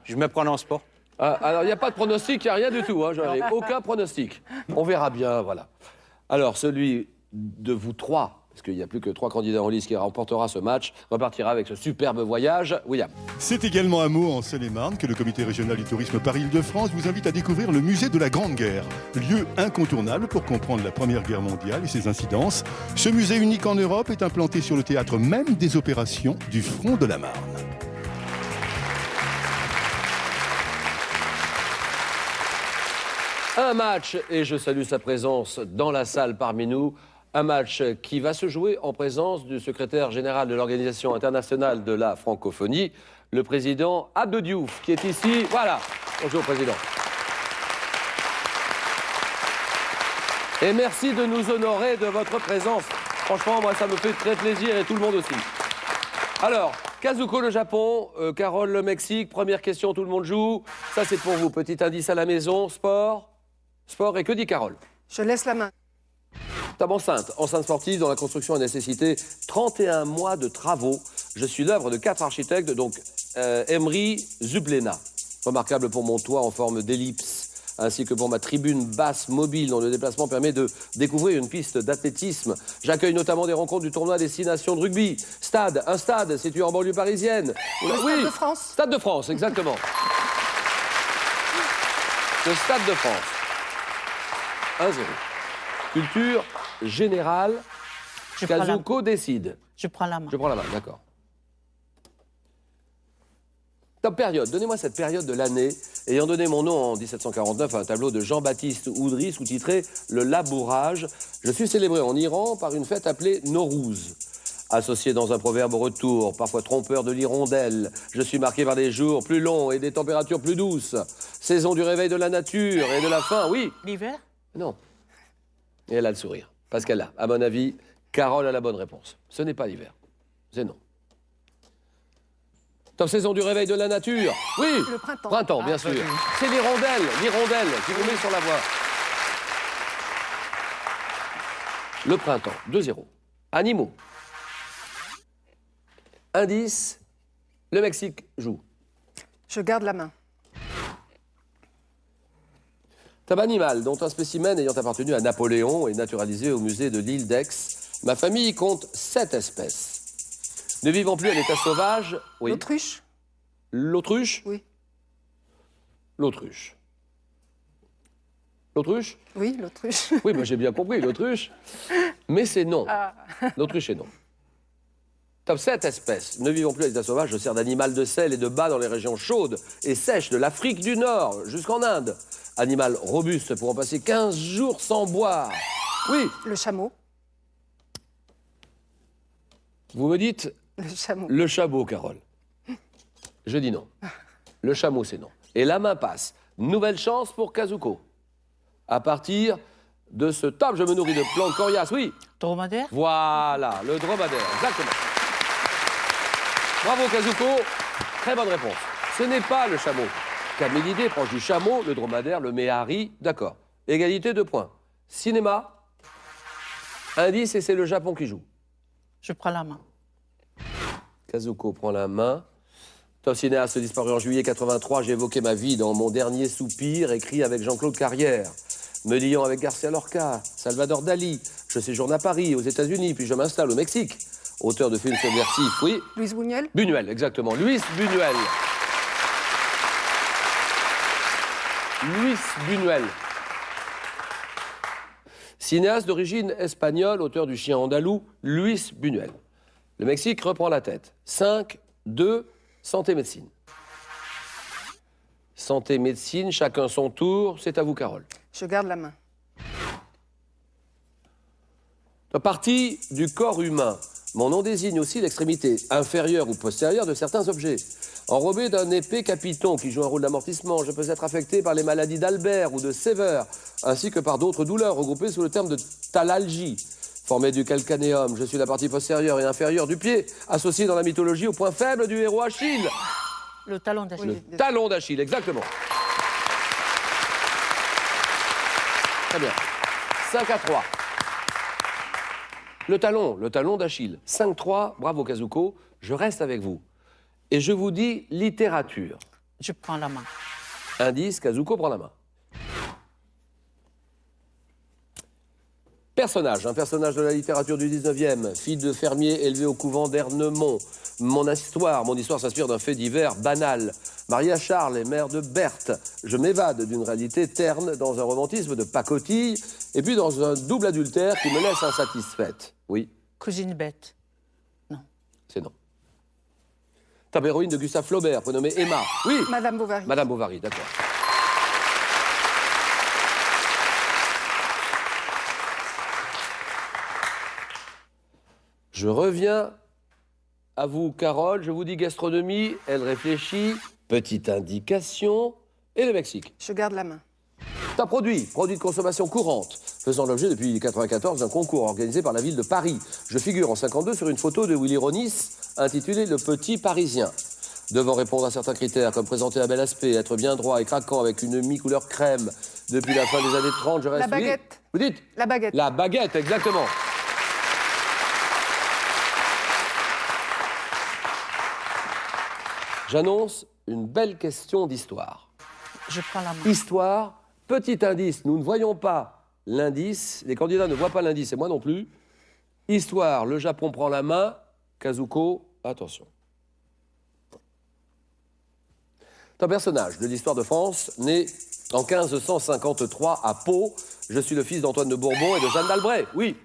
je ne me prononce pas. Alors, il n'y a pas de pronostic, il n'y a rien du tout, hein, Jean-Éric. Aucun pronostic. On verra bien, voilà. Alors, celui de vous 3, parce qu'il n'y a plus que 3 candidats en lice qui remportera ce match, repartira avec ce superbe voyage. William. C'est également à Meaux, en Seine-et-Marne, que le comité régional du tourisme Paris-Île-de-France vous invite à découvrir le musée de la Grande Guerre. Lieu incontournable pour comprendre la Première Guerre mondiale et ses incidences. Ce musée unique en Europe est implanté sur le théâtre même des opérations du front de la Marne. Un match, et je salue sa présence dans la salle parmi nous, un match qui va se jouer en présence du secrétaire général de l'Organisation internationale de la francophonie, le président Abdou Diouf, qui est ici. Voilà. Bonjour, président. Et merci de nous honorer de votre présence. Franchement, moi, ça me fait très plaisir et tout le monde aussi. Alors, Kazuko le Japon, Carole le Mexique, première question, tout le monde joue. Ça, c'est pour vous. Petit indice à la maison, sport. Sport, et que dit Carole? Je laisse la main. Table enceinte sportive dont la construction a nécessité 31 mois de travaux. Je suis l'œuvre de 4 architectes, donc Emery Zublena, remarquable pour mon toit en forme d'ellipse, ainsi que pour ma tribune basse mobile dont le déplacement permet de découvrir une piste d'athlétisme. J'accueille notamment des rencontres du tournoi des 6 nations de rugby. Un stade situé en banlieue parisienne. Stade de France. Stade de France, exactement. Le Stade de France. 1-0. Culture générale. Kazuko décide. Je prends la main. Je prends la main, d'accord. Top période. Donnez-moi cette période de l'année, ayant donné mon nom en 1749 à un tableau de Jean-Baptiste Oudry sous-titré « Le labourage ». Je suis célébré en Iran par une fête appelée Nowruz. Associé dans un proverbe au retour, parfois trompeur de l'hirondelle, je suis marqué par des jours plus longs et des températures plus douces. Saison du réveil de la nature et de la faim, oui. L'hiver? Non. Et elle a le sourire. Parce qu'elle a, à mon avis, Carole a la bonne réponse. Ce n'est pas l'hiver. c'est non. Top saison du réveil de la nature. Oui. Le printemps. Printemps, bien sûr. C'est l'hirondelle qui vous met sur la voie. Le printemps, 2-0. Animaux. Indice, le Mexique joue. Je garde la main. Tab animal, dont un spécimen ayant appartenu à Napoléon et naturalisé au musée de l'île d'Aix. Ma famille compte 7 espèces. Ne vivant plus à l'état sauvage... Oui. L'autruche. L'autruche? Oui. L'autruche. L'autruche? Oui, l'autruche. Oui, moi j'ai bien compris, l'autruche. Mais c'est non. Ah. L'autruche est non. Top 7 espèces. Ne vivant plus à l'état sauvage, je sers d'animal de sel et de bas dans les régions chaudes et sèches de l'Afrique du Nord jusqu'en Inde. Animal robuste pour en passer 15 jours sans boire. Oui. Le chameau. Vous me dites... Le chameau. Le chameau, Carole. Je dis non. Le chameau, c'est non. Et la main passe. Nouvelle chance pour Kazuko. À partir de ce top, je me nourris de plantes coriaces. Oui. Dromadaire. Voilà, le dromadaire, exactement. Bravo, Kazuko. Très bonne réponse. Ce n'est pas le chameau. Camélidé, proche du chameau, le dromadaire, le méhari. D'accord. Égalité, 2 points. Cinéma. Indice, et c'est le Japon qui joue. Je prends la main. Kazuko prend la main. Top cinéaste disparu en juillet 83, j'ai évoqué ma vie dans Mon dernier soupir, écrit avec Jean-Claude Carrière. Me liant avec Garcia Lorca, Salvador Dali. Je séjourne à Paris, aux États-Unis, puis je m'installe au Mexique. Auteur de films subversifs, oui. Luis Buñuel. Buñuel, exactement. Luis Buñuel. Luis Buñuel. Cinéaste d'origine espagnole, auteur du Chien andalou, Luis Buñuel. Le Mexique reprend la tête. 5, 2, santé médecine. Santé médecine, chacun son tour. C'est à vous, Carole. Je garde la main. Partie du corps humain. Mon nom désigne aussi l'extrémité inférieure ou postérieure de certains objets. Enrobé d'un épais capiton qui joue un rôle d'amortissement, je peux être affecté par les maladies d'Albert ou de Sever, ainsi que par d'autres douleurs regroupées sous le terme de thalalgie. Formé du calcanéum, je suis la partie postérieure et inférieure du pied, associée dans la mythologie au point faible du héros Achille. Le talon d'Achille. Le talon d'Achille, exactement. Très bien. 5-3. Le talon d'Achille. 5-3, bravo Kazuko, je reste avec vous. Et je vous dis littérature. Je prends la main. Indice, Kazuko prend la main. Personnage, un personnage de la littérature du 19e, fille de fermier élevée au couvent d'Ernemont. Mon histoire s'inspire d'un fait divers banal. Mariée à Charles et mère de Berthe, je m'évade d'une réalité terne dans un romantisme de pacotille et puis dans un double adultère qui me laisse insatisfaite. Oui. Cousine bête. Non. C'est non. Top héroïne de Gustave Flaubert, prénommée Emma. Oui. Madame Bovary. Madame Bovary, d'accord. Je reviens à vous, Carole. Je vous dis gastronomie. Elle réfléchit. Petite indication. Et le Mexique. Je garde la main. C'est un produit de consommation courante, faisant l'objet depuis 1994 d'un concours organisé par la ville de Paris. Je figure en 52 sur une photo de Willy Ronis intitulée Le Petit Parisien. Devant répondre à certains critères, comme présenter un bel aspect, être bien droit et craquant avec une mi-couleur crème. Depuis la fin des années 30, je reste... La baguette. Vous dites? La baguette. La baguette, exactement. J'annonce une belle question d'histoire. Je prends la main. Histoire, petit indice, nous ne voyons pas l'indice, les candidats ne voient pas l'indice et moi non plus. Histoire, le Japon prend la main. Kazuko, attention. Un personnage de l'histoire de France, né en 1553 à Pau. Je suis le fils d'Antoine de Bourbon et de Jeanne d'Albret. Oui.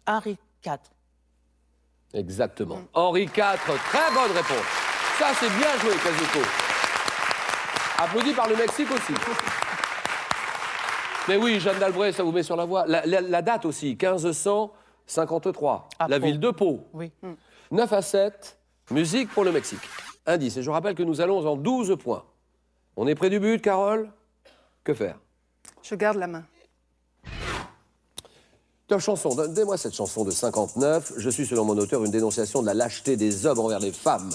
Henri IV. Exactement. Henri IV, très bonne réponse. Ça, c'est bien joué, Kazuko. Applaudi par le Mexique aussi. Mais oui, Jeanne d'Albret, ça vous met sur la voie. La date aussi, 1553. La ville de Pau. Oui. 9-7, musique pour le Mexique. Indice. Et je rappelle que nous allons en 12 points. On est près du but, Carole? Que faire? Je garde la main. Top chanson, donnez-moi cette chanson de 59. Je suis, selon mon auteur, une dénonciation de la lâcheté des hommes envers les femmes.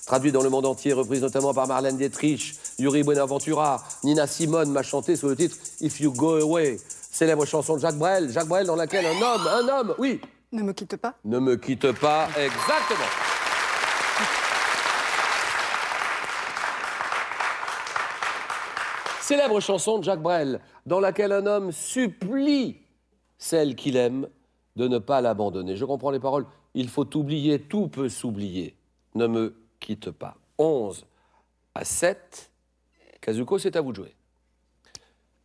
Traduite dans le monde entier, reprise notamment par Marlène Dietrich, Yuri Buenaventura, Nina Simone m'a chanté sous le titre « If You Go Away ». Célèbre chanson de Jacques Brel. Jacques Brel dans laquelle un homme, oui. Ne me quitte pas. Ne me quitte pas, exactement. Célèbre chanson de Jacques Brel, dans laquelle un homme supplie celle qu'il aime de ne pas l'abandonner. Je comprends les paroles. Il faut oublier, tout peut s'oublier. Ne me quitte pas. 11-7. Kazuko, c'est à vous de jouer.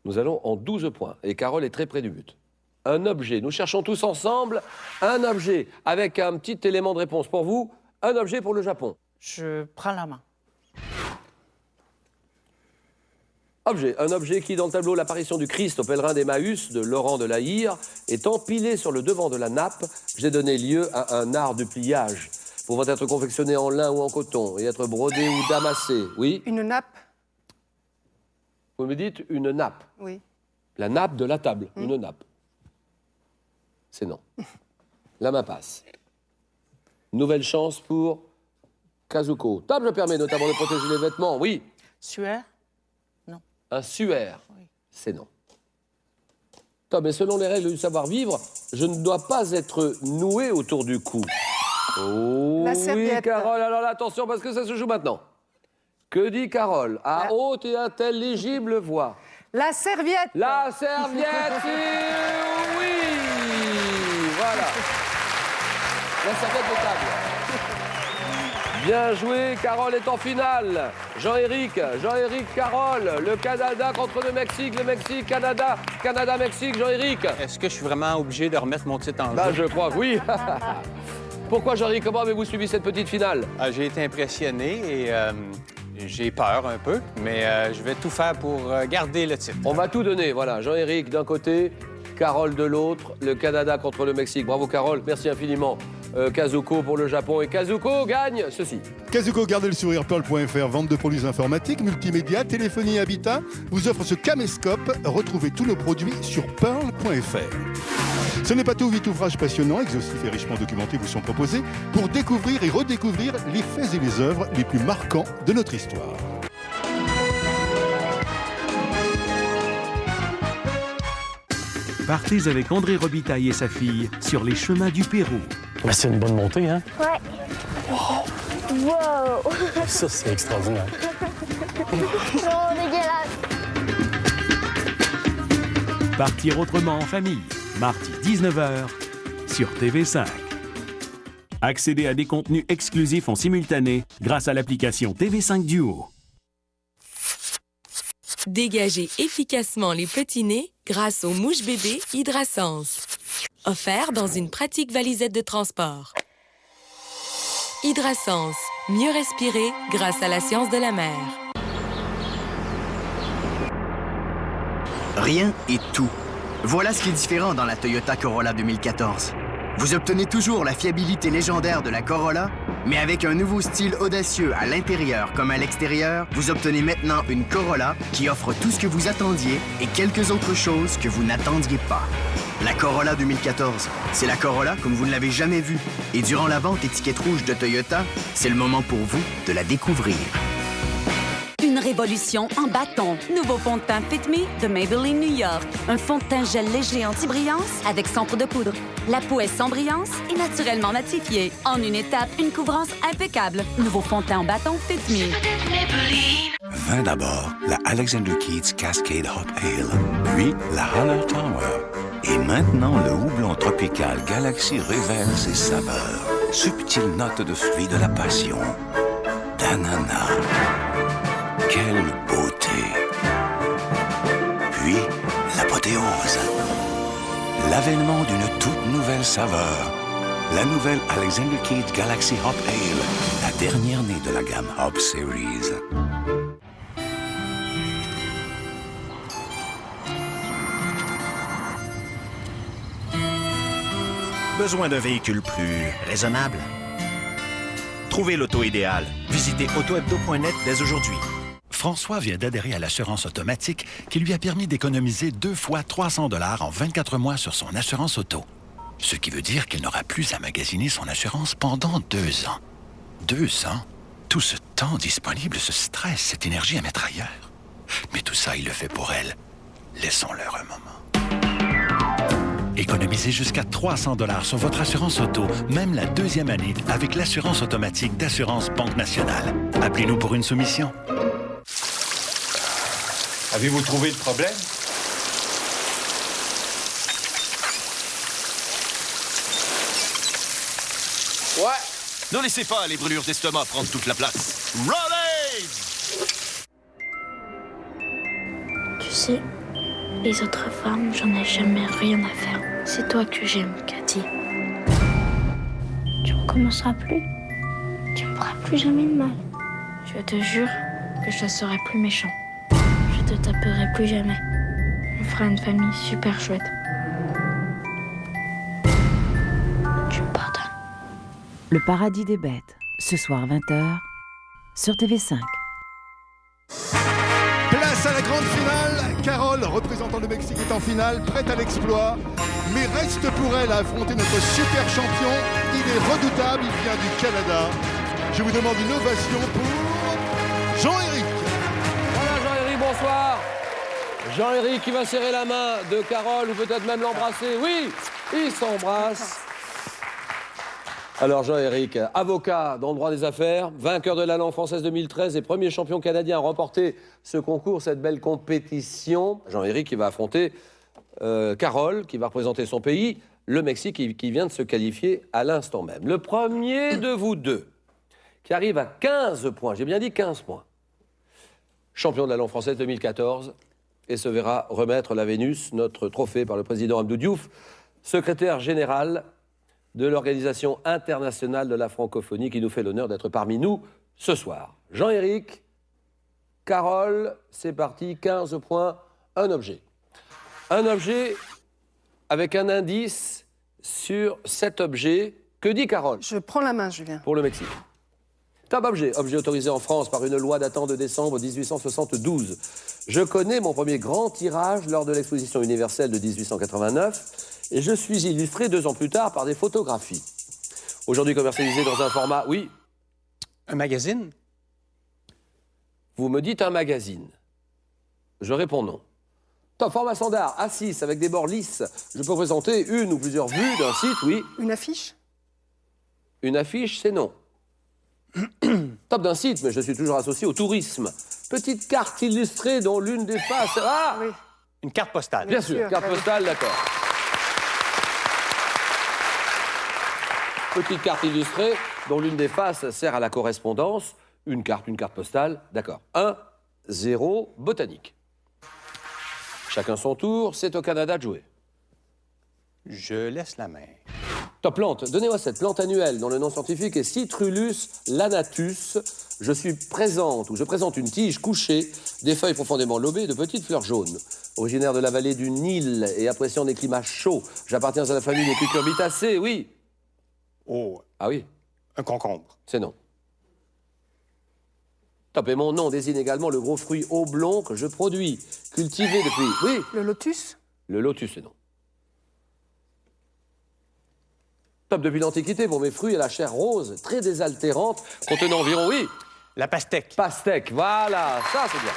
Nous allons en 12 points. Et Carole est très près du but. Un objet. Nous cherchons tous ensemble un objet avec un petit élément de réponse pour vous. Un objet pour le Japon. Je prends la main. Objet. Un objet qui, dans le tableau L'apparition du Christ au pèlerin d'Emmaüs de Laurent de la Hire, est empilé sur le devant de la nappe. J'ai donné lieu à un art du pliage, pouvant être confectionné en lin ou en coton et être brodé ou damassé. Oui. Une nappe. Vous me dites une nappe. Oui. La nappe de la table. Une nappe. C'est non. La main passe. Nouvelle chance pour Kazuko. Table permet notamment de protéger les vêtements. Oui. Suaire. Un suaire, c'est non. Mais selon les règles du savoir-vivre, je ne dois pas être noué autour du cou. Oh La oui, serviette. Carole, alors là, attention, parce que ça se joue maintenant. Que dit Carole à haute et intelligible voix? La serviette. La serviette, oui. Voilà. La serviette de table. Bien joué, Carole est en finale. Jean-Éric, Carole, le Canada contre le Mexique, Canada, Mexique, Jean-Éric. Est-ce que je suis vraiment obligé de remettre mon titre en jeu? Bah, je crois que oui. Pourquoi, Jean-Éric, comment avez-vous suivi cette petite finale? J'ai été impressionné et j'ai peur un peu, mais je vais tout faire pour garder le titre. On va tout donner, voilà. Jean-Éric d'un côté, Carole de l'autre, le Canada contre le Mexique. Bravo, Carole, merci infiniment. Kazuko pour le Japon. Et Kazuko gagne ceci. Kazuko, gardez le sourire, Pearl.fr, vente de produits informatiques, multimédia, téléphonie et habitat, vous offre ce caméscope. Retrouvez tous nos produits sur Pearl.fr. Ce n'est pas tout, 8 ouvrages passionnants, exhaustifs et richement documentés vous sont proposés pour découvrir et redécouvrir les faits et les œuvres les plus marquants de notre histoire. Partez avec André Robitaille et sa fille sur les chemins du Pérou. Ben, c'est une bonne montée, hein? Ouais. Wow! Ça, c'est extraordinaire. Oh, dégueulasse! Partir autrement en famille, mardi 19h sur TV5. Accédez à des contenus exclusifs en simultané grâce à l'application TV5 Duo. Dégagez efficacement les petits nez grâce au mouche-bébé Hydrasense. Offert dans une pratique valisette de transport. Hydrasense, mieux respirer grâce à la science de la mer. Rien et tout. Voilà ce qui est différent dans la Toyota Corolla 2014. Vous obtenez toujours la fiabilité légendaire de la Corolla, mais avec un nouveau style audacieux à l'intérieur comme à l'extérieur, vous obtenez maintenant une Corolla qui offre tout ce que vous attendiez et quelques autres choses que vous n'attendiez pas. La Corolla 2014, c'est la Corolla comme vous ne l'avez jamais vue. Et durant la vente étiquette rouge de Toyota, c'est le moment pour vous de la découvrir. Une révolution en bâton. Nouveau fond de teint Fit Me de Maybelline New York. Un fond de teint gel léger anti-brillance avec son pot de poudre. La peau est sans brillance et naturellement matifiée. En une étape, une couvrance impeccable. Nouveau fond de teint en bâton Fit Me. Vint d'abord la Alexander Keith's Cascade Hop Ale, puis la Haller Tower. Et maintenant, le houblon tropical Galaxy révèle ses saveurs. Subtile note de fruits de la passion, d'ananas. Quelle beauté! Puis, l'apothéose. L'avènement d'une toute nouvelle saveur. La nouvelle Alexander Keith Galaxy Hop Ale, la dernière née de la gamme Hop Series. Besoin d'un véhicule plus raisonnable? Trouvez l'auto idéale. Visitez autohebdo.net dès aujourd'hui. François vient d'adhérer à l'assurance automatique qui lui a permis d'économiser 2 fois 300 $ en 24 mois sur son assurance auto. Ce qui veut dire qu'il n'aura plus à magasiner son assurance pendant 2 ans. 2 ans? Tout ce temps disponible, ce stress, cette énergie à mettre ailleurs. Mais tout ça, il le fait pour elle. Laissons-leur un moment. Économisez jusqu'à 300 $ sur votre assurance auto, même la 2e année, avec l'assurance automatique d'Assurance Banque Nationale. Appelez-nous pour une soumission. Avez-vous trouvé le problème? Ouais. Ne laissez pas les brûlures d'estomac prendre toute la place. Rolling! Tu sais, les autres femmes, j'en ai jamais rien à faire. C'est toi que j'aime, Cathy. Tu recommenceras plus. Tu me feras plus jamais de mal. Je te jure que je ne serai plus méchant. Je te taperai plus jamais. On fera une famille super chouette. Tu me pardonnes. Le paradis des bêtes, ce soir 20h, sur TV5. Place à la grande finale. Carole, représentant le Mexique, est en finale, prête à l'exploit. Mais reste pour elle à affronter notre super champion. Il est redoutable, il vient du Canada. Je vous demande une ovation pour Jean-Éric. Voilà Jean-Éric, bonsoir. Jean-Éric qui va serrer la main de Carole ou peut-être même l'embrasser. Oui, ils s'embrassent. Alors Jean-Éric, avocat dans le droit des affaires, vainqueur de la langue française 2013 et premier champion canadien à remporter ce concours, cette belle compétition. Jean-Éric qui va affronter Carole, qui va représenter son pays, le Mexique, qui vient de se qualifier à l'instant même. Le premier de vous deux, qui arrive à 15 points, j'ai bien dit 15 points, champion de la langue française 2014, et se verra remettre la Vénus, notre trophée par le président Abdou Diouf, secrétaire général de l'Organisation internationale de la francophonie, qui nous fait l'honneur d'être parmi nous ce soir. Jean-Éric, Carole, c'est parti, 15 points, un objet. Un objet avec un indice sur cet objet. Que dit Carole? Je prends la main, Julien. Pour le Mexique. Top objet, objet autorisé en France par une loi datant de décembre 1872. Je connais mon premier grand tirage lors de l'exposition universelle de 1889 et je suis illustré 2 ans plus tard par des photographies. Aujourd'hui commercialisé dans un format, oui. Un magazine? Vous me dites un magazine. Je réponds non. Top format standard, A6 avec des bords lisses. Je peux présenter une ou plusieurs vues d'un site, oui. Une affiche? Une affiche, c'est non. Top d'un site, mais je suis toujours associé au tourisme. Petite carte illustrée dont l'une des faces... Ah oui. Une carte postale. Bien sûr, carte postale, d'accord. Petite carte illustrée dont l'une des faces sert à la correspondance. Une carte postale, d'accord. 1-0, botanique. Chacun son tour, c'est au Canada de jouer. Je laisse la main. Top plante, donnez-moi cette plante annuelle dont le nom scientifique est Citrullus lanatus. Je présente une tige couchée, des feuilles profondément lobées et de petites fleurs jaunes. Originaire de la vallée du Nil et appréciant des climats chauds, j'appartiens à la famille des cucurbitacées, oui. Oh. Ah oui. Un concombre. C'est non. Top, et mon nom désigne également le gros fruit oblong que je produis, cultivé depuis... Oui. Le lotus? Le lotus, c'est non. Top, depuis l'Antiquité, pour mes fruits et la chair rose, très désaltérante, contenant environ, oui. La pastèque. Pastèque, voilà, ça c'est bien.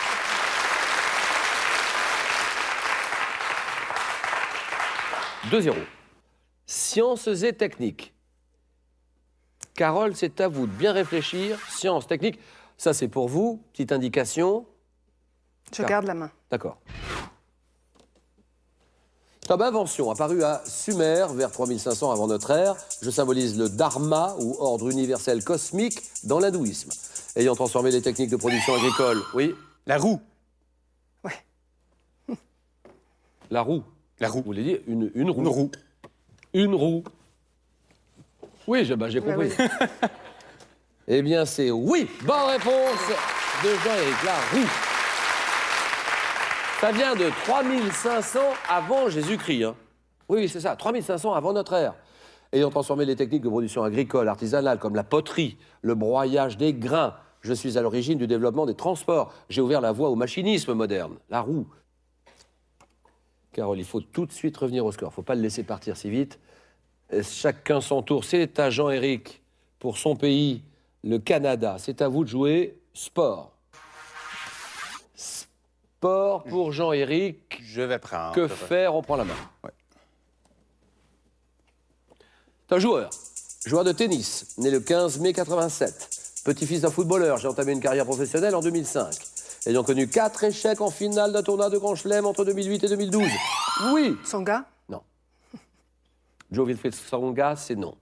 Deux 0. Sciences et techniques. Carole, c'est à vous de bien réfléchir. Sciences, techniques, ça c'est pour vous. Petite indication. Je garde la main. D'accord. Top invention, apparu à Sumer, vers 3500 avant notre ère. Je symbolise le Dharma, ou ordre universel cosmique, dans l'hindouisme. Ayant transformé les techniques de production agricole. Oui. La roue. Ouais. La roue. La roue. Vous voulez dire une roue. Une roue. Une roue. Oui, j'ai compris. Oui. Eh bien, c'est oui. Bonne réponse de Jean-Éric. La roue. Ça vient de 3500 avant Jésus-Christ. Hein. Oui, c'est ça, 3500 avant notre ère. Ayant transformé les techniques de production agricole, artisanale, comme la poterie, le broyage des grains, Je suis à l'origine du développement des transports. J'ai ouvert la voie au machinisme moderne, la roue. Carole, il faut tout de suite revenir au score. Il ne faut pas le laisser partir si vite. Chacun son tour. C'est à Jean-Éric, pour son pays, le Canada. C'est à vous de jouer. Sport. Sport pour Jean-Éric. Je vais prendre. Que faire? On prend la main. Ouais. C'est un joueur. Joueur de tennis, né le 15 mai 87. Petit-fils d'un footballeur. J'ai entamé une carrière professionnelle en 2005. Ayant connu 4 échecs en finale d'un tournoi de Grand Chelem entre 2008 et 2012. Oui. Tsonga? Non. Joe Wilfried Tsonga, c'est non.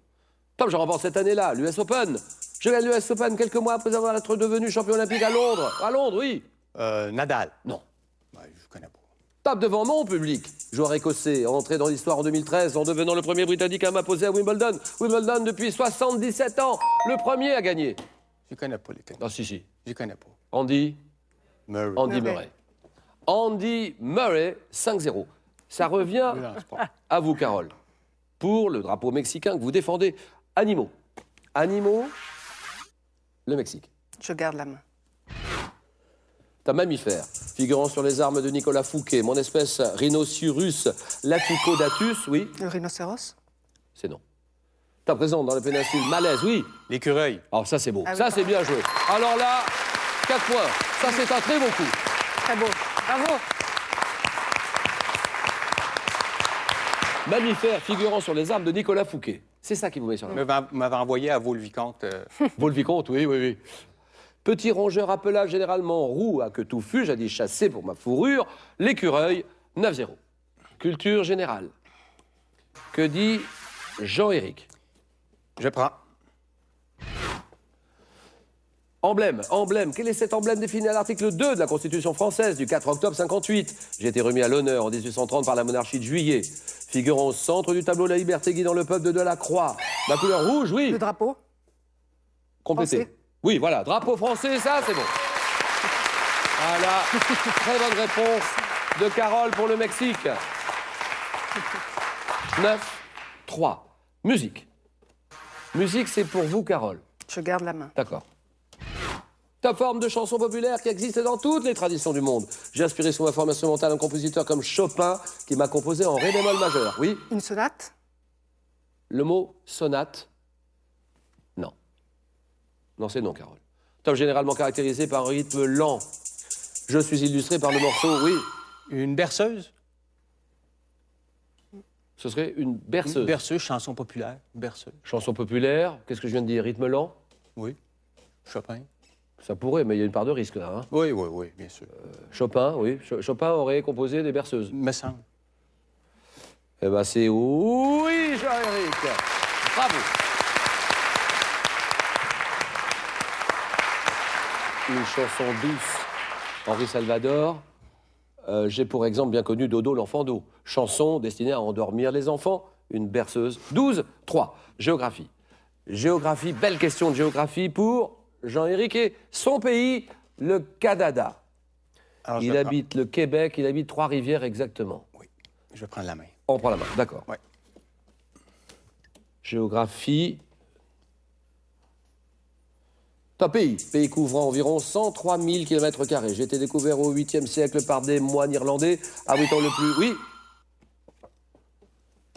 Tom, je remporte cette année-là, l'US Open. Je gagne l'US Open quelques mois après avoir été devenu champion olympique à Londres. À Londres, oui. Nadal? Non. Ouais, je connais pas. Tape devant mon public. Joueur écossais, entré dans l'histoire en 2013 en devenant le premier Britannique à m'imposer à Wimbledon. Wimbledon depuis 77 ans, le premier à gagner. Je connais pas les tennis. Ah, si. Je connais pas. Andy Murray. Andy Murray. Andy Murray, 5-0. Ça revient à vous, Carole, pour le drapeau mexicain que vous défendez. Animaux. Animaux, le Mexique. Je garde la main. Un mammifère, figurant sur les armes de Nicolas Fouquet, mon espèce Rhinoceros laticodatus, oui. Le rhinocéros? C'est non. T'as présent dans la péninsule malaise, oui. L'écureuil. Alors ça, c'est beau. Ah oui, ça, c'est bien joué. Alors là, 4 points. Ça, c'est un très beau coup. Très beau. Bravo. Mammifère figurant sur les armes de Nicolas Fouquet. C'est ça qui vous met sur la main. Vous m'avez envoyé à Vaux-le-Vicomte. Vaux-le-Vicomte, oui. Petit rongeur appelable généralement roux à queue touffue, jadis chassé pour ma fourrure, l'écureuil, 9-0. Culture générale. Que dit Jean-Éric? Je prends. Emblème. Quel est cet emblème défini à l'article 2 de la Constitution française du 4 octobre 58? J'ai été remis à l'honneur en 1830 par la monarchie de Juillet. Figurant au centre du tableau La liberté guidant le peuple de Delacroix. La couleur rouge, oui. Le drapeau? Complété. Français. Oui, voilà. Drapeau français, ça, c'est bon. Voilà. Très bonne réponse de Carole pour le Mexique. 9-3. Musique. Musique, c'est pour vous, Carole. Je garde la main. D'accord. Ta forme de chanson populaire qui existe dans toutes les traditions du monde. J'ai inspiré sous ma forme instrumentale un compositeur comme Chopin qui m'a composé en ré bémol majeur. Oui. Une sonate? Le mot sonate, non. Non, c'est non, Carole. Top généralement caractérisé par un rythme lent. Je suis illustré par le morceau, oui. Une berceuse? Ce serait une berceuse. Une berceuse, chanson populaire. Berceuse. Chanson populaire, qu'est-ce que je viens de dire? Rythme lent? Oui. Chopin. Ça pourrait, mais il y a une part de risque là. Hein. Oui, bien sûr. Chopin, oui. Chopin aurait composé des berceuses. Me semble. Eh bien, c'est oui, Jean-Éric. Bravo. Une chanson douce. Henri Salvador. J'ai pour exemple bien connu Dodo l'enfant d'eau. Chanson destinée à endormir les enfants. Une berceuse. 12-3. Géographie. Géographie, belle question de géographie pour Jean-Éric et son pays, le Canada. Alors, il habite le Québec, il habite Trois-Rivières exactement. Oui, je vais prendre la main. On prend la main, d'accord. Ouais. Géographie. Un pays couvrant environ 103 000 km². J'ai été découvert au 8e siècle par des moines irlandais, abritant le plus... Oui.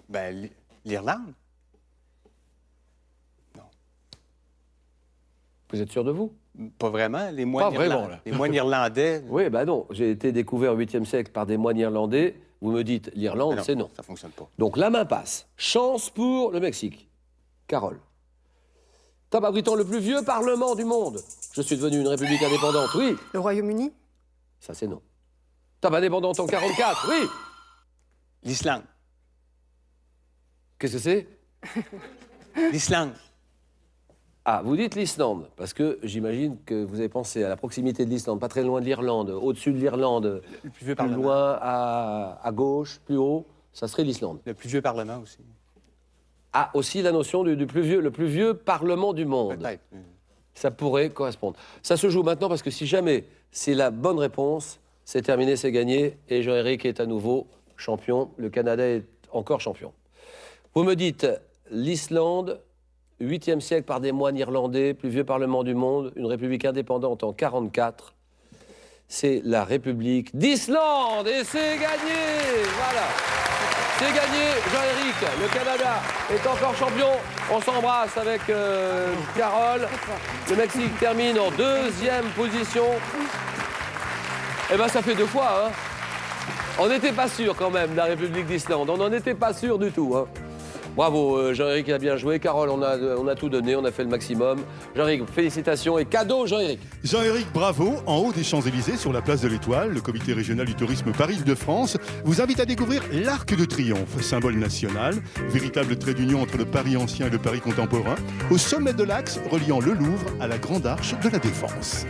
Ben, l'Irlande. Vous êtes sûr de vous? Pas vraiment. Les moines, les moines irlandais. Oui, ben non. J'ai été découvert au 8e siècle par des moines irlandais. Vous me dites l'Irlande, c'est non. Ça fonctionne pas. Donc la main passe. Chance pour le Mexique. Carole. Top abritant le plus vieux parlement du monde. Je suis devenu une république indépendante, oui. Le Royaume-Uni? Ça, c'est non. Top indépendante en 44, oui. L'Islande. Qu'est-ce que c'est? L'Islande. Ah, vous dites l'Islande, parce que j'imagine que vous avez pensé à la proximité de l'Islande, pas très loin de l'Irlande, au-dessus de l'Irlande, le plus vieux plus parlement. loin à gauche, plus haut, ça serait l'Islande. Le plus vieux parlement aussi. Ah, aussi la notion le plus vieux parlement du monde. Peut-être. Ça pourrait correspondre. Ça se joue maintenant parce que si jamais c'est la bonne réponse, c'est terminé, c'est gagné, et Jean-Éric est à nouveau champion. Le Canada est encore champion. Vous me dites l'Islande, 8e siècle par des moines irlandais, plus vieux parlement du monde, une république indépendante en 1944. C'est la République d'Islande et c'est gagné. Voilà. C'est gagné. Jean-Éric, le Canada est encore champion. On s'embrasse avec Carole. Le Mexique termine en 2e position. Eh bien, ça fait 2 fois, hein. On n'était pas sûr quand même de la République d'Islande. On n'en était pas sûr du tout, hein. Bravo, Jean-Éric a bien joué. Carole, on a tout donné, on a fait le maximum. Jean-Éric, félicitations et cadeau, Jean-Éric. Jean-Éric, bravo. En haut des Champs-Élysées, sur la place de l'Étoile, le comité régional du tourisme Paris-Île-de-France vous invite à découvrir l'Arc de Triomphe, symbole national, véritable trait d'union entre le Paris ancien et le Paris contemporain, au sommet de l'axe reliant le Louvre à la Grande Arche de la Défense.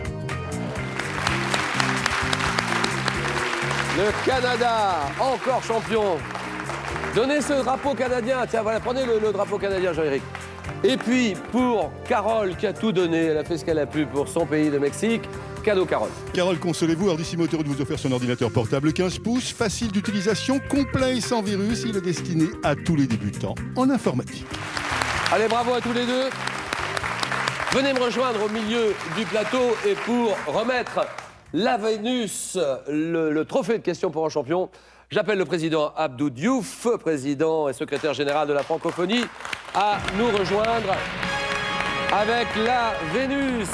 Le Canada, encore champion. Donnez ce drapeau canadien. Tiens, voilà, prenez le drapeau canadien, Jean-Éric. Et puis, pour Carole, qui a tout donné, elle a fait ce qu'elle a pu pour son pays, le Mexique. Cadeau, Carole. Carole, consolez-vous, Ardissimo Moteur de vous offrir son ordinateur portable 15 pouces, facile d'utilisation, complet et sans virus. Il est destiné à tous les débutants en informatique. Allez, bravo à tous les deux. Venez me rejoindre au milieu du plateau et pour remettre la Vénus, le trophée de questions pour un champion, j'appelle le président Abdou Diouf, président et secrétaire général de la francophonie, à nous rejoindre avec la Vénus.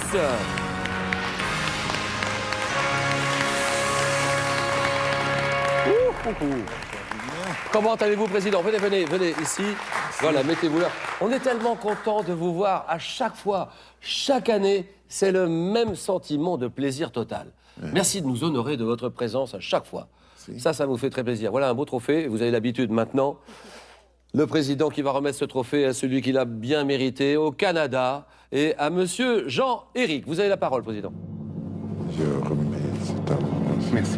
Comment allez-vous, président? Venez ici. Voilà, mettez-vous là. On est tellement content de vous voir à chaque fois, chaque année. C'est le même sentiment de plaisir total. Merci de nous honorer de votre présence à chaque fois. Ça nous fait très plaisir. Voilà un beau trophée. Vous avez l'habitude maintenant. Le président qui va remettre ce trophée à celui qui l'a bien mérité au Canada et à monsieur Jean-Éric. Vous avez la parole, président. Je remets cet avance. Merci.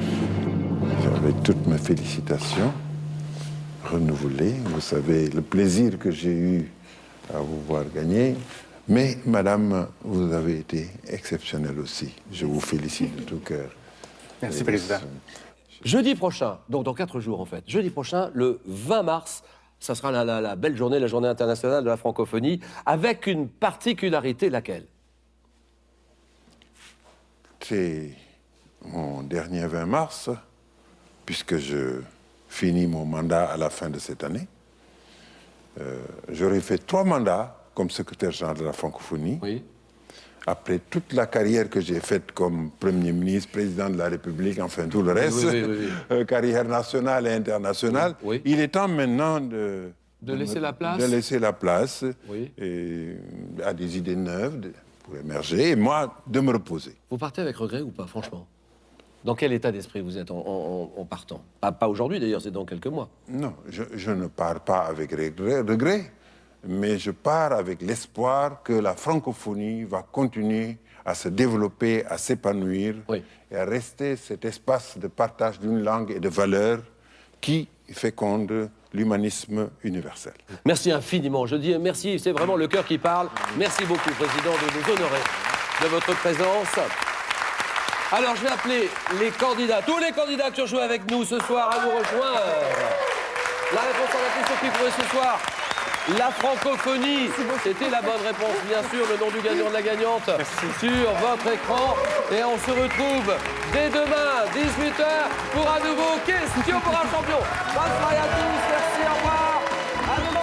Avec toutes mes félicitations renouvelées. Vous savez le plaisir que j'ai eu à vous voir gagner. Mais, madame, vous avez été exceptionnelle aussi. Je vous félicite de tout cœur. Merci, président. Jeudi prochain, donc dans 4 jours en fait, jeudi prochain, le 20 mars, ça sera la belle journée, la journée internationale de la francophonie, avec une particularité, laquelle? C'est mon dernier 20 mars, puisque je finis mon mandat à la fin de cette année. J'aurais fait 3 mandats comme secrétaire général de la francophonie. Oui. Après toute la carrière que j'ai faite comme Premier ministre, président de la République, enfin tout le reste, carrière nationale et internationale, il est temps maintenant de laisser la place, et à des idées neuves pour émerger, et moi, de me reposer. Vous partez avec regret ou pas, franchement? Dans quel état d'esprit vous êtes en partant? Pas aujourd'hui d'ailleurs, c'est dans quelques mois. Non, je ne pars pas avec regret. Mais je pars avec l'espoir que la francophonie va continuer à se développer, à s'épanouir et à rester cet espace de partage d'une langue et de valeurs qui féconde l'humanisme universel. Merci infiniment. Je dis merci, c'est vraiment le cœur qui parle. Merci beaucoup, président, de nous honorer de votre présence. Alors, je vais appeler les candidats, tous les candidats qui ont joué avec nous ce soir à nous rejoindre. La réponse à la question qui pourrait ce soir. La francophonie, c'était la bonne réponse, bien sûr, le nom du gagnant de la gagnante sur votre écran. Et on se retrouve dès demain, 18h, pour un nouveau Question pour un champion. Bonne soirée à tous, merci, au revoir, à demain.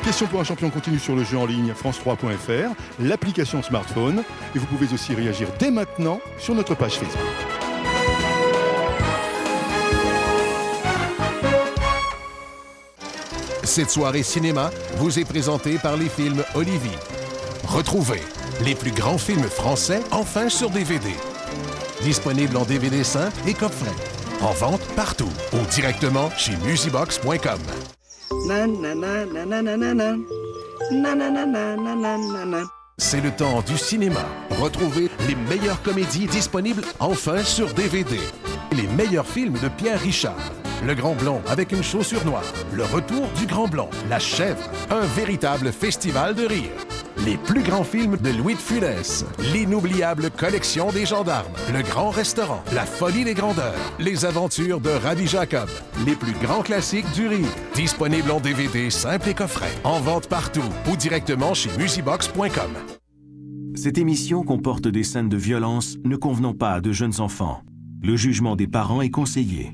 Question pour un champion continue sur le jeu en ligne France3.fr, l'application smartphone, et vous pouvez aussi réagir dès maintenant sur notre page Facebook. Cette soirée cinéma vous est présentée par les films Olivier. Retrouvez les plus grands films français enfin sur DVD. Disponible en DVD simple et coffret. En vente partout ou directement chez musibox.com. C'est le temps du cinéma. Retrouvez les meilleures comédies disponibles enfin sur DVD. Les meilleurs films de Pierre Richard. Le Grand Blond avec une chaussure noire. Le retour du Grand Blond. La Chèvre. Un véritable festival de rire. Les plus grands films de Louis de Funès. L'inoubliable collection des gendarmes. Le grand restaurant. La folie des grandeurs. Les aventures de Rabbi Jacob. Les plus grands classiques du rire. Disponible en DVD simple et coffret. En vente partout ou directement chez musibox.com. Cette émission comporte des scènes de violence ne convenant pas à de jeunes enfants. Le jugement des parents est conseillé.